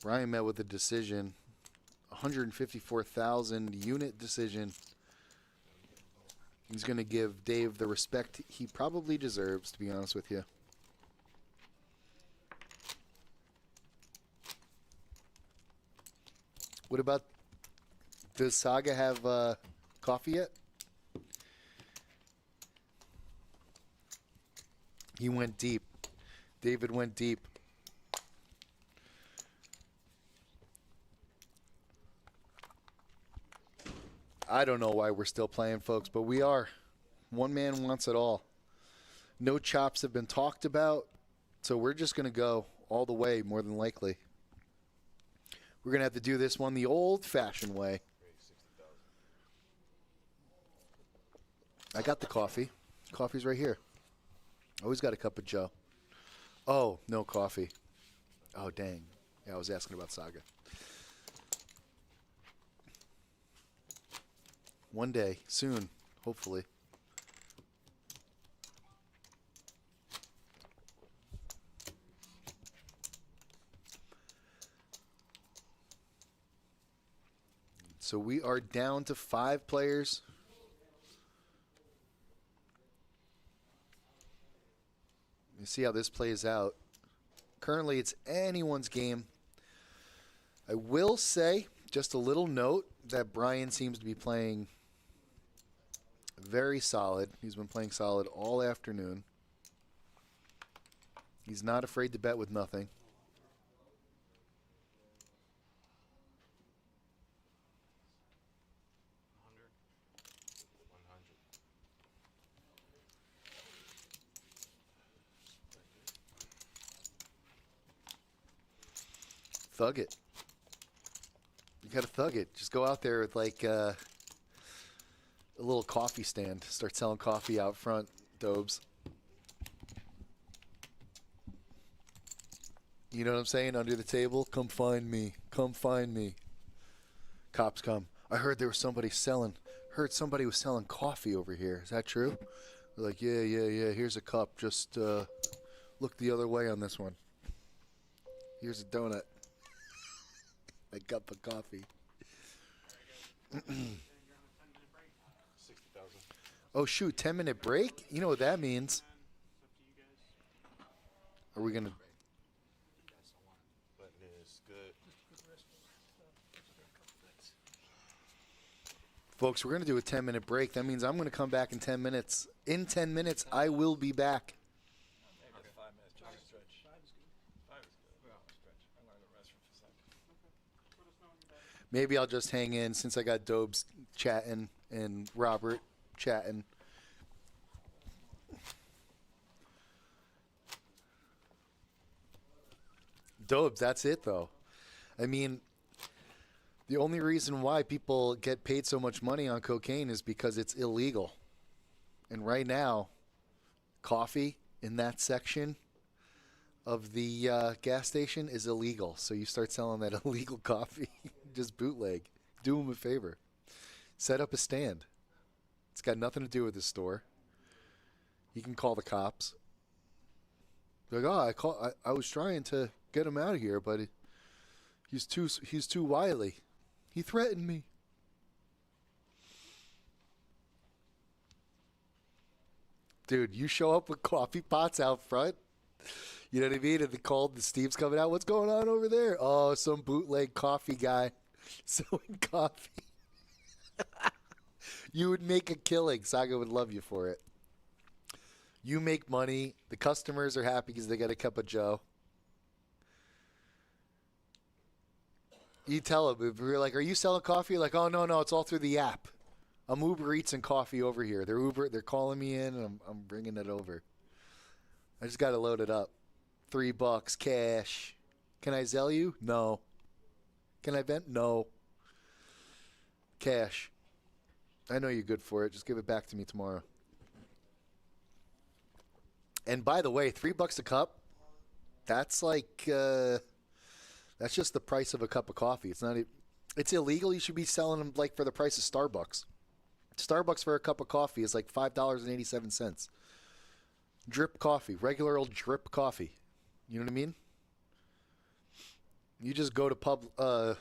Brian met with a decision. 154,000 unit decision. He's going to give Dave the respect he probably deserves, to be honest with you. What about, does Saga have coffee yet? He went deep. David went deep. I don't know why we're still playing, folks, but we are. One man wants it all. No chops have been talked about, so we're just going to go all the way, more than likely. We're going to have to do this one the old-fashioned way. I got the coffee. Coffee's right here. Always got a cup of Joe. Oh, no coffee. Oh, dang. Yeah, I was asking about Saga. One day, soon, hopefully. So we are down to 5 players. You see how this plays out. Currently, it's anyone's game. I will say, just a little note, that Brian seems to be playing very solid. He's been playing solid all afternoon. He's not afraid to bet with nothing. Thug it. You gotta thug it. Just go out there with like a little coffee stand. Start selling coffee out front, Dobes. You know what I'm saying? Under the table. Come find me. Come find me. Cops come. I heard there was somebody selling. Heard somebody was selling coffee over here. Is that true? They're like, yeah. Here's a cup. Just look the other way on this one. Here's a donut. A cup of coffee. 60,000. Oh, shoot. 10-minute break? You know what that means. Are we going to... But it's good. Folks, we're going to do a 10-minute break. That means I'm going to come back in 10 minutes. In 10 minutes, I will be back. Maybe 5 minutes, just a stretch. 5 is good. 5 is good. Well, stretch. I'm going to go restroom for a second. Maybe I'll just hang in since I got Dobes chatting and Robert chatting. Dobes, that's it, though. I mean, the only reason why people get paid so much money on cocaine is because it's illegal. And right now, coffee in that section of the gas station is illegal. So you start selling that illegal coffee, just bootleg. Do them a favor. Set up a stand. It's got nothing to do with the store. You can call the cops. Like, oh, I was trying to get him out of here, but he's too wily. He threatened me. Dude, you show up with coffee pots out front. You know what I mean? And the Steve's coming out. What's going on over there? Oh, some bootleg coffee guy selling coffee. You would make a killing. Saga would love you for it. You make money. The customers are happy because they get a cup of Joe. You tell them, if you're like, are you selling coffee? Like, oh, no, it's all through the app. I'm Uber Eats and coffee over here. They're calling me in, and I'm bringing it over. I just got to load it up. $3 cash. Can I Zelle you? No. Can I vent? No. Cash. I know you're good for it. Just give it back to me tomorrow. And by the way, $3 a cup, that's like, that's just the price of a cup of coffee. It's illegal. You should be selling them like for the price of Starbucks. Starbucks for a cup of coffee is like $5.87. Drip coffee, regular old drip coffee. You know what I mean? You just go to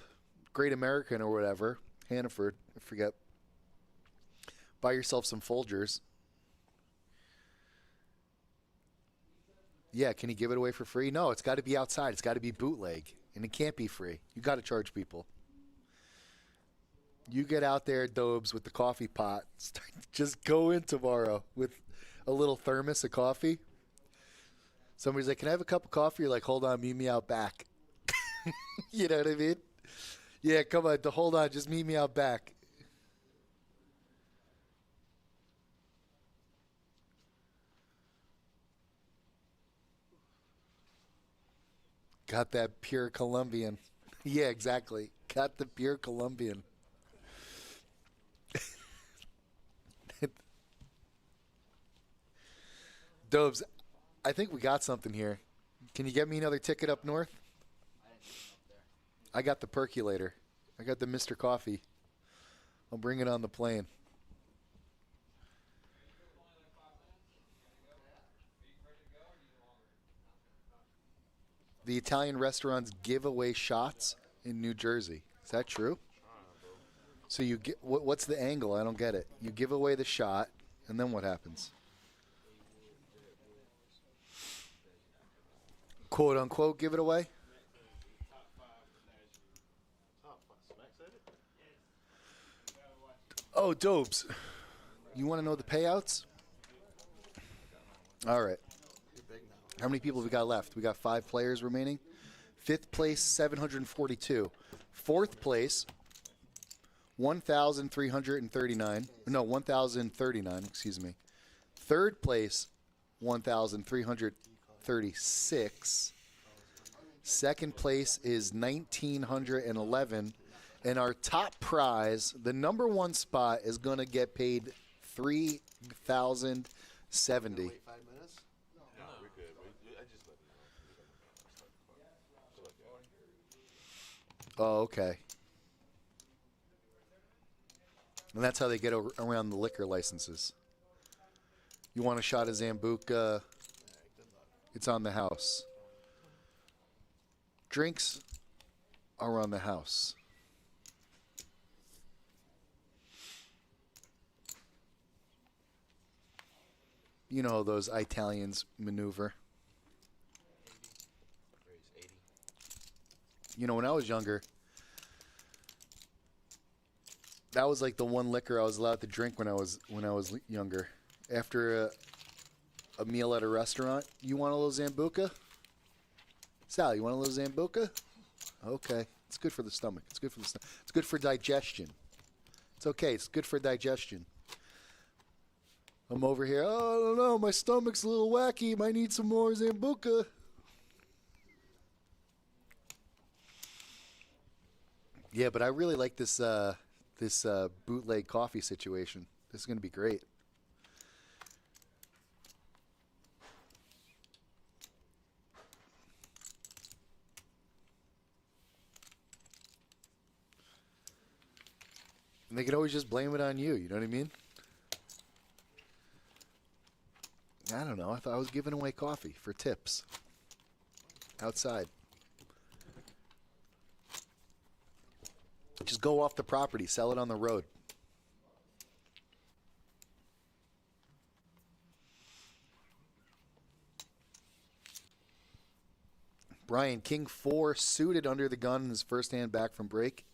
Great American or whatever, Hannaford, I forget. Buy yourself some Folgers. Yeah, can you give it away for free? No, it's got to be outside. It's got to be bootleg, and it can't be free. You got to charge people. You get out there, Dobes, with the coffee pot. Just go in tomorrow with a little thermos of coffee. Somebody's like, can I have a cup of coffee? You're like, hold on, meet me out back. You know what I mean? Yeah, come on, hold on, just meet me out back. Got that pure Colombian. Yeah, exactly. Got the pure Colombian. Dobes, I think we got something here. Can you get me another ticket up north? I got the percolator. I got the Mr. Coffee. I'll bring it on the plane. The Italian restaurants give away shots in New Jersey. Is that true? So you get what's the angle? I don't get it. You give away the shot, and then what happens? Quote unquote, give it away. Oh, Dobes, you want to know the payouts? All right. How many people have we got left? We got 5 players remaining. 5th place, 742. 4th place, 1,339. No, 1,039, excuse me. 3rd place, 1,336. 2nd place is 1,911. And our top prize, the number 1 spot, is going to get paid $3,070. Wait 5 minutes? No, we're good. I just let you know. Oh, okay. And that's how they get around the liquor licenses. You want a shot of Zambuca? It's on the house. Drinks are on the house. You know those Italians maneuver. You know, when I was younger, that was like the one liquor I was allowed to drink when I was younger. After a meal at a restaurant, you want a little Zambuca? Sal, you want a little Zambuca? Okay, it's good for the stomach. It's good for the stomach. It's good for digestion. It's okay. It's good for digestion. I'm over here. Oh, I don't know. My stomach's a little wacky. Might need some more Zambuca. Yeah, but I really like this bootleg coffee situation. This is going to be great. And they could always just blame it on you. You know what I mean? I don't know. I thought I was giving away coffee for tips outside. Just go off the property, sell it on the road. Brian, King 4 suited under the gun in his first hand back from break.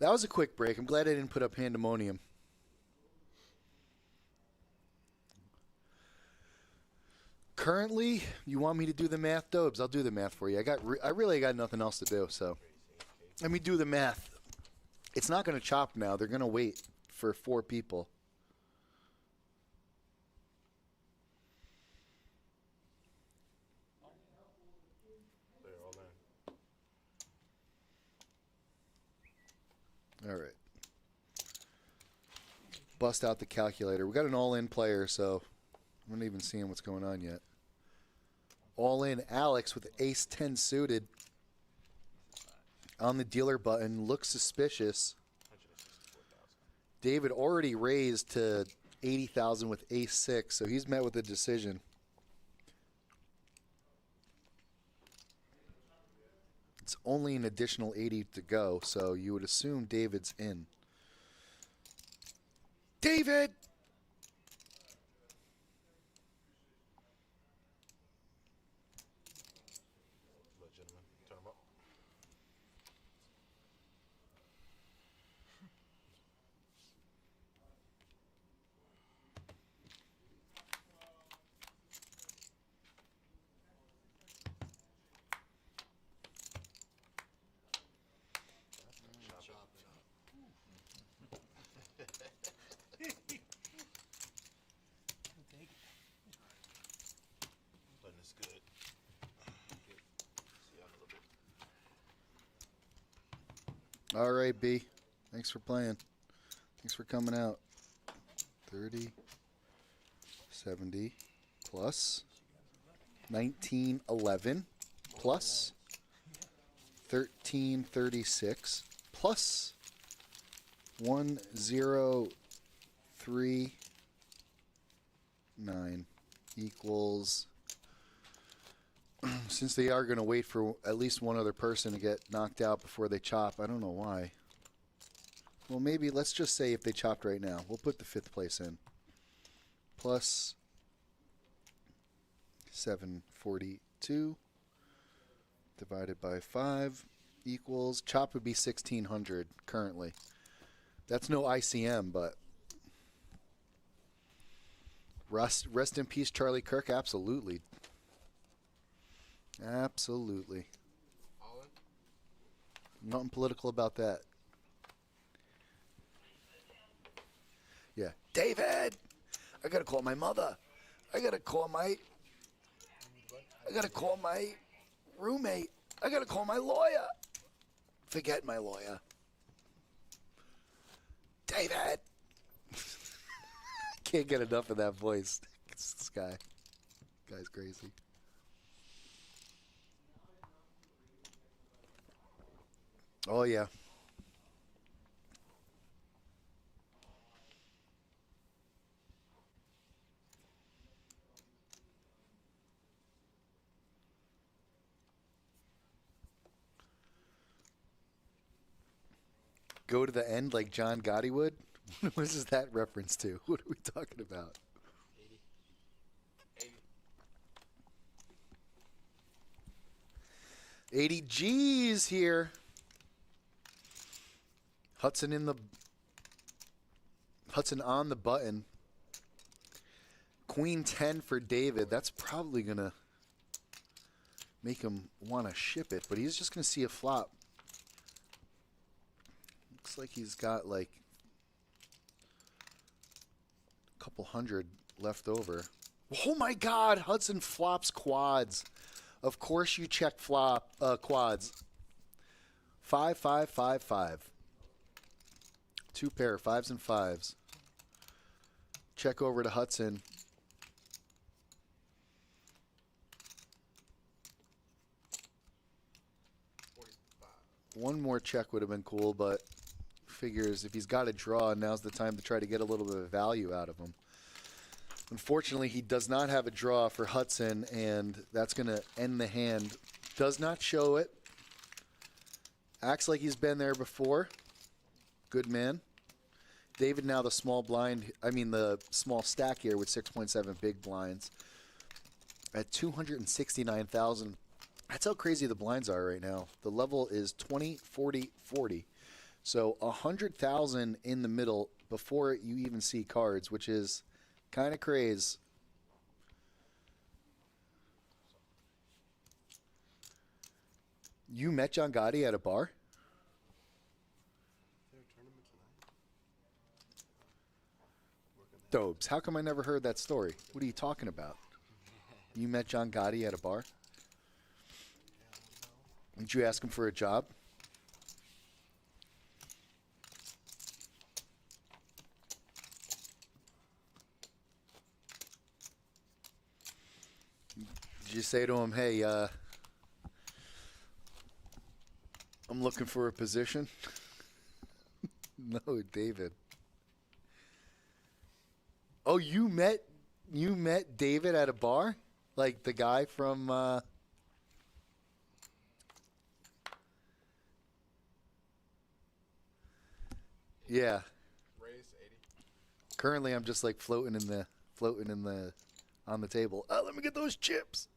That was a quick break. I'm glad I didn't put up pandemonium. Currently, you want me to do the math, Dobes? I'll do the math for you. I really got nothing else to do, so let me do the math. It's not going to chop now. They're going to wait for 4 people. They're all in. All right. Bust out the calculator. We got an all-in player, so I'm not even seeing what's going on yet. All-in Alex with ace 10 suited on the dealer button. Looks suspicious. David already raised to 80,000 with ace 6, so he's met with a decision. It's only an additional 80 to go, so you would assume David's in. David! Gentlemen, turn them up. All right, B. Thanks for playing. Thanks for coming out. 30, 70 plus 1911 plus 1336 plus 1039 equals. Since they are going to wait for at least one other person to get knocked out before they chop, I don't know why. Well, maybe let's just say if they chopped right now, we'll put the 5th place in. Plus 742 divided by 5 equals, chop would be 1600 currently. That's no ICM, but rest in peace, Charlie Kirk. Absolutely. Absolutely. All in? Nothing political about that. Yeah. David! I gotta call my mother. I gotta call my roommate. I gotta call my lawyer. Forget my lawyer. David! Can't get enough of that voice. This guy. Guy's crazy. Oh, yeah. Go to the end like John Gotti would? What is that reference to? What are we talking about? 80 G's here. Hudson on the button. Queen 10 for David. That's probably going to make him want to ship it, but he's just going to see a flop. Looks like he's got like a couple hundred left over. Oh my God, Hudson flops quads. Of course you check quads. 5, 5, 5, 5. 2 pair, 5s and 5s. Check over to Hudson. One more check would have been cool, but figures if he's got a draw, now's the time to try to get a little bit of value out of him. Unfortunately, he does not have a draw for Hudson, and that's going to end the hand. Does not show it. Acts like he's been there before. Good man. David now the small stack here with 6.7 big blinds at 269,000. That's how crazy the blinds are right now. The level is 20, 40, 40. So 100,000 in the middle before you even see cards, which is kind of crazy. You met John Gotti at a bar? Dobes, how come I never heard that story? What are you talking about? You met John Gotti at a bar? Did you ask him for a job? Did you say to him, hey, I'm looking for a position? No, David. Oh, you met David at a bar? Like the guy from yeah. Raise 80. Currently I'm just like floating on the table. Oh, let me get those chips.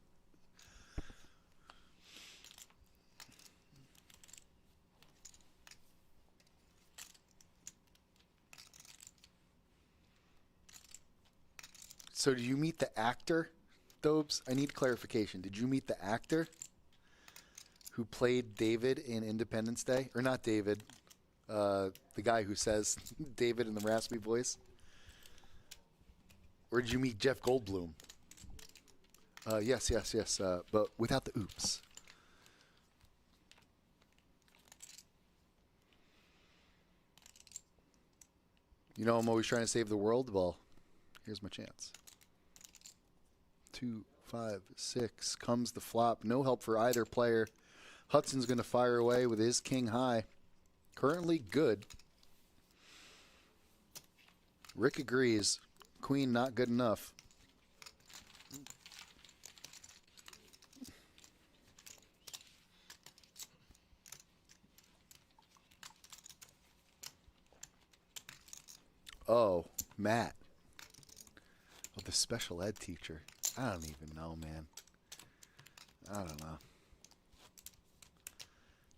So did you meet the actor, Dobes? I need clarification. Did you meet the actor who played David in Independence Day? Or not David, the guy who says David in the raspy voice? Or did you meet Jeff Goldblum? Yes, but without the oops. You know I'm always trying to save the world? Well, here's my chance. 2, 5, 6. Comes the flop. No help for either player. Hudson's going to fire away with his king high. Currently good. Rick agrees. Queen not good enough. Oh, Matt. Oh, the special ed teacher. I don't even know, man. I don't know.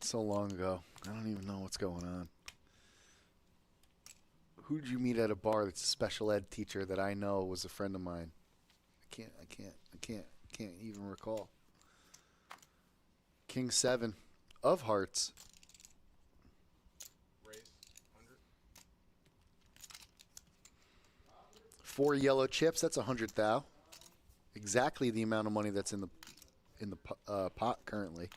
So long ago. I don't even know what's going on. Who did you meet at a bar that's a special ed teacher that I know was a friend of mine? I can't even recall. King 7 of hearts. Raise 100. 4 yellow chips. That's 100 thou. Exactly the amount of money that's in the pot currently.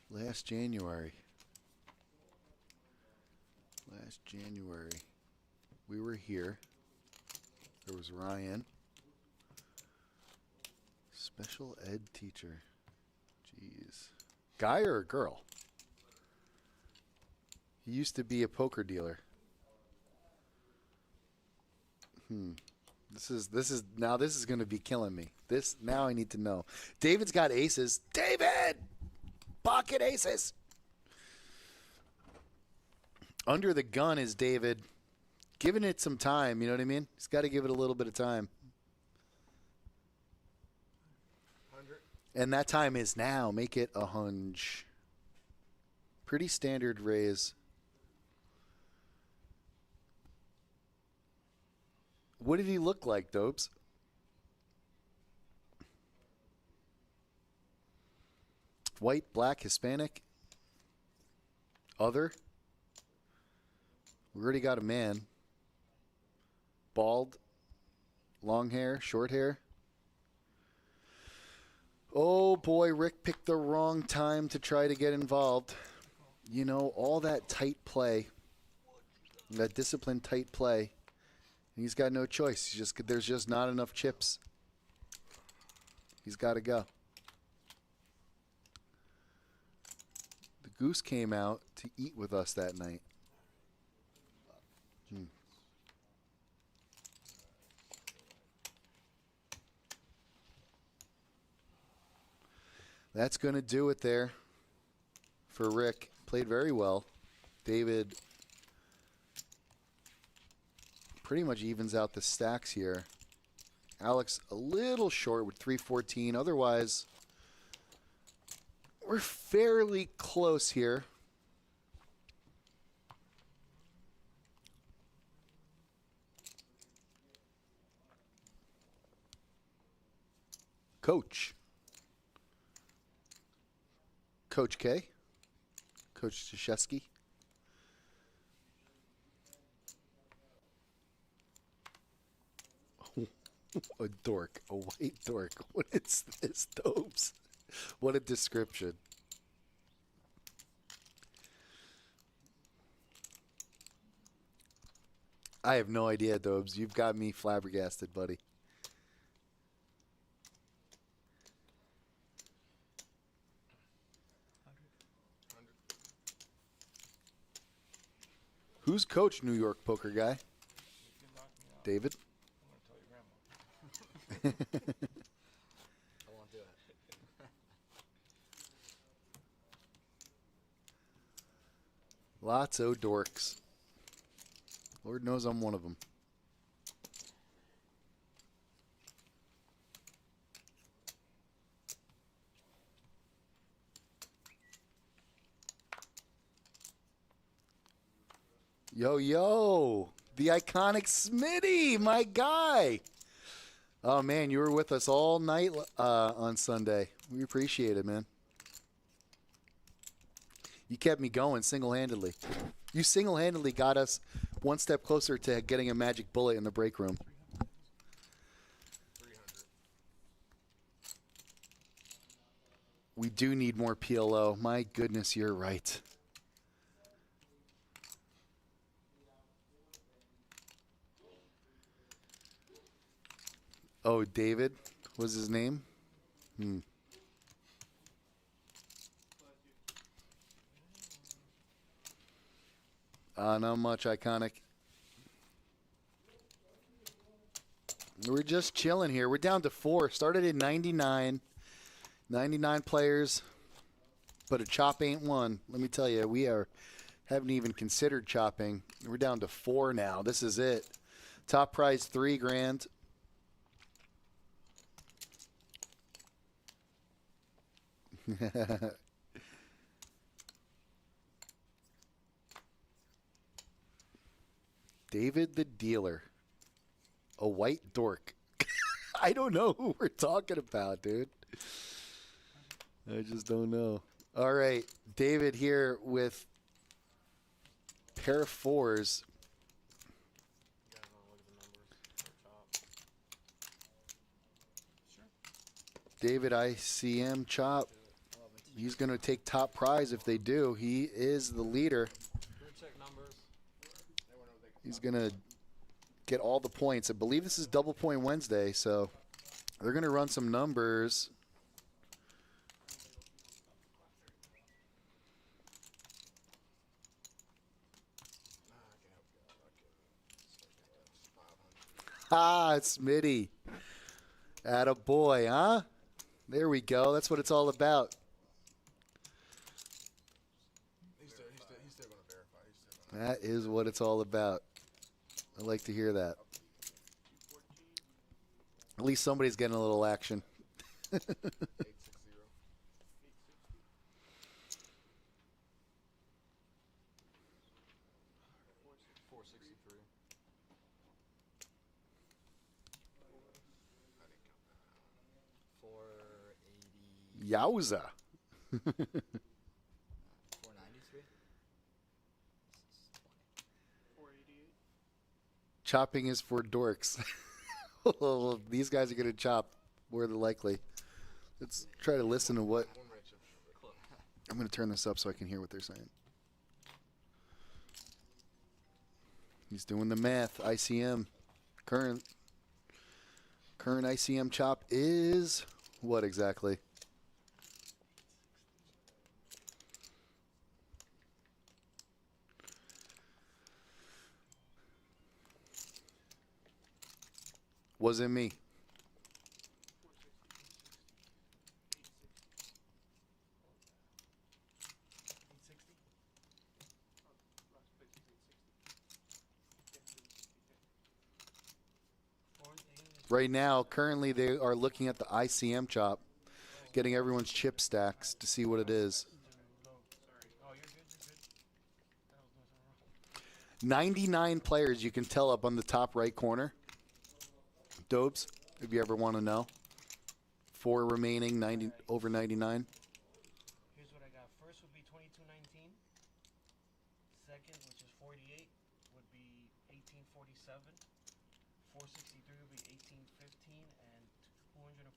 Last January, we were here. There was Ryan, special ed teacher. Jeez, guy or a girl? He used to be a poker dealer. This is going to be killing me. Now I need to know. David's got aces. David! Pocket aces. Under the gun is David. Giving it some time, you know what I mean? He's got to give it a little bit of time. 100. And that time is now. Make it a hunch. Pretty standard raise. What did he look like, Dopes? White, black, Hispanic, other. We already got a man. Bald, long hair, short hair. Oh boy, Rick picked the wrong time to try to get involved. You know, all that tight play, that disciplined tight play. He's got no choice. There's just not enough chips. He's got to go. Goose came out to eat with us that night. That's going to do it there for Rick. Played very well. David pretty much evens out the stacks here. Alex a little short with 314. Otherwise, we're fairly close here. Coach. Coach K. Coach Krzyzewski. A dork. A white dork. What is this, Dopes? What a description. I have no idea, Dobes. You've got me flabbergasted, buddy. Who's coach New York poker guy? David? I won't do it. Lots of dorks. Lord knows I'm one of them. Yo, yo. The iconic Smitty, my guy. Oh, man, you were with us all night on Sunday. We appreciate it, man. You kept me going single-handedly. You single-handedly got us one step closer to getting a magic bullet in the break room. 300. We do need more PLO. My goodness, you're right. Oh, David was his name? Not much iconic. We're just chilling here. We're down to 4. Started at 99. 99 players, but a chop ain't one. Let me tell you, haven't even considered chopping. We're down to 4 now. This is it. Top prize $3 grand. David the Dealer. A white dork. I don't know who we're talking about, dude. I just don't know. All right. David here with pair of 4s. You guys want to look at the numbers for chop? David ICM chop. He's going to take top prize if they do. He is the leader. Here, check numbers. He's going to get all the points. I believe this is double point Wednesday, so they're going to run some numbers. It's Smitty. Attaboy, huh? There we go. That's what it's all about. He's still going to verify. That is what it's all about. I like to hear that. At least somebody's getting a little action. 860. 463. Yowza. 493. 488. Chopping is for dorks. Well, these guys are going to chop more than likely. Let's try to listen to what. I'm going to turn this up so I can hear what they're saying. He's doing the math. ICM. Current ICM chop is what exactly? Wasn't me. Right now, currently they are looking at the ICM chop, getting everyone's chip stacks to see what it is. 99 players, you can tell up on the top right corner. Dobes, if you ever want to know. 4 remaining, 90 over 99. Here's what I got. First would be 2219. Second, which is 48, would be 1847. 463 would be 1815, and 214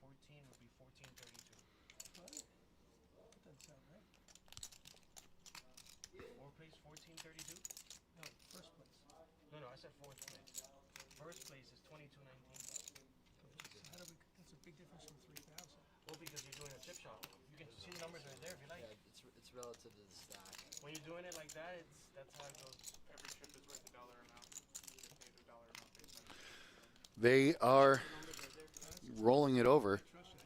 would be 1432. That doesn't sound right. Fourth place, 1432. No, first place. No, I said fourth place. First place is 2219. So how do we? That's a big difference from 3,000. Well, because you're doing a chip shot. You can see the numbers right there if you like. Yeah, it's relative to the stack. When you're doing it like that, that's how it goes. Every chip is worth a dollar amount. You get paid a dollar amount based on it. They are Numbers right there. rolling it over. Trust you.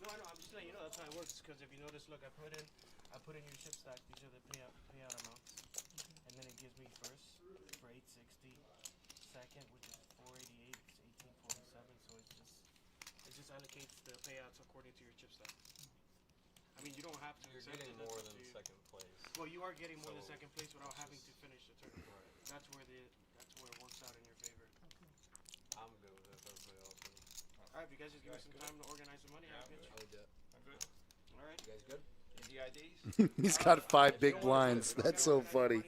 No, I know. I'm just letting you know that's how it works. Because if you notice, look, I put in your chip stack. These are the payout amounts, and then it gives me first for 860, second, which is 488, it's 1847. So it just allocates the payouts according to your chip stack. I mean, you don't have to. You're accept getting it, that's more up than to you. second place. Well, you are getting more than So second place without having to finish the tournament. Right. That's where it works out in your favor. I'm good with it if everybody else is. All right, if you guys just give me some time to organize the money, I'll get you. I would do it. All right. You guys good? He's got 5 big blinds. That's so funny.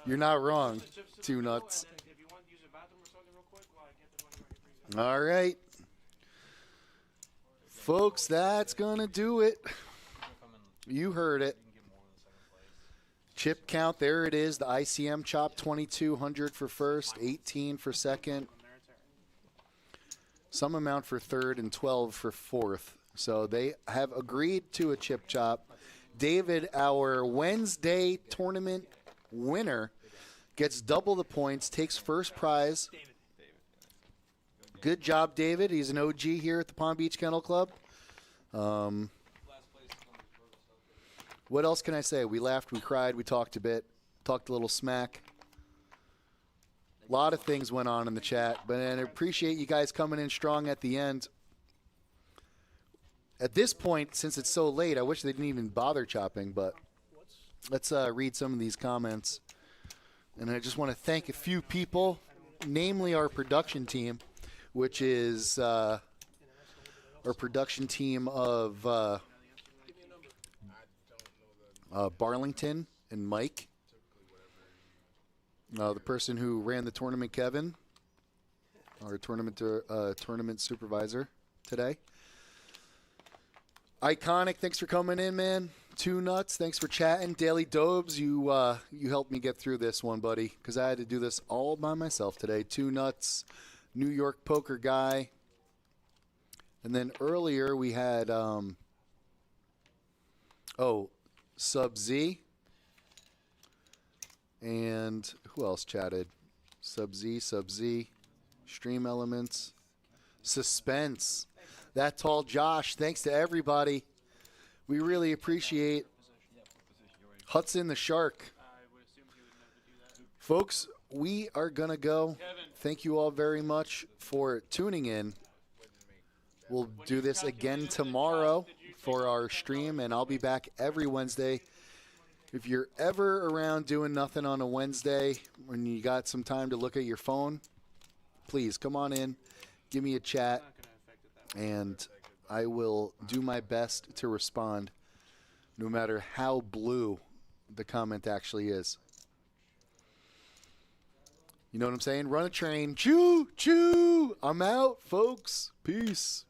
You're not wrong. Two nuts. If you want to use a bathroom or something real quick while I get the money ready for you. All right. Folks, that's going to do it. You heard it. You can get more in the second place. Chip count, there it is. The ICM chop, 2,200 for first, 18 for second, some amount for third, and 12 for fourth. So they have agreed to a chip chop. David, our Wednesday tournament winner, gets double the points, takes first prize. Good job, David. He's an OG here at the Palm Beach Kennel Club. What else can I say? We laughed, we cried, we talked a bit, talked a little smack. A lot of things went on in the chat, but I appreciate you guys coming in strong at the end. At this point, since it's so late, I wish they didn't even bother chopping, but let's read some of these comments. And I just want to thank a few people, namely our production team, which is our production team of Barlington and Mike. The person who ran the tournament, Kevin, our tournament supervisor today. Iconic, thanks for coming in, man. Two Nuts, thanks for chatting. Daily Dobes, you helped me get through this one, buddy, because I had to do this all by myself today. Two Nuts, New York Poker Guy. And then earlier we had, Sub-Z. And who else chatted? Sub-Z, Stream Elements, Suspense. That Tall Josh, thanks to everybody. We really appreciate Hudson the Shark. Folks, we are going to go. Thank you all very much for tuning in. We'll do this again tomorrow for our stream, and I'll be back every Wednesday. If you're ever around doing nothing on a Wednesday, when you got some time to look at your phone, please come on in, give me a chat, and I will do my best to respond, no matter how blue the comment actually is. You know what I'm saying? Run a train. Choo, choo. I'm out, folks. Peace.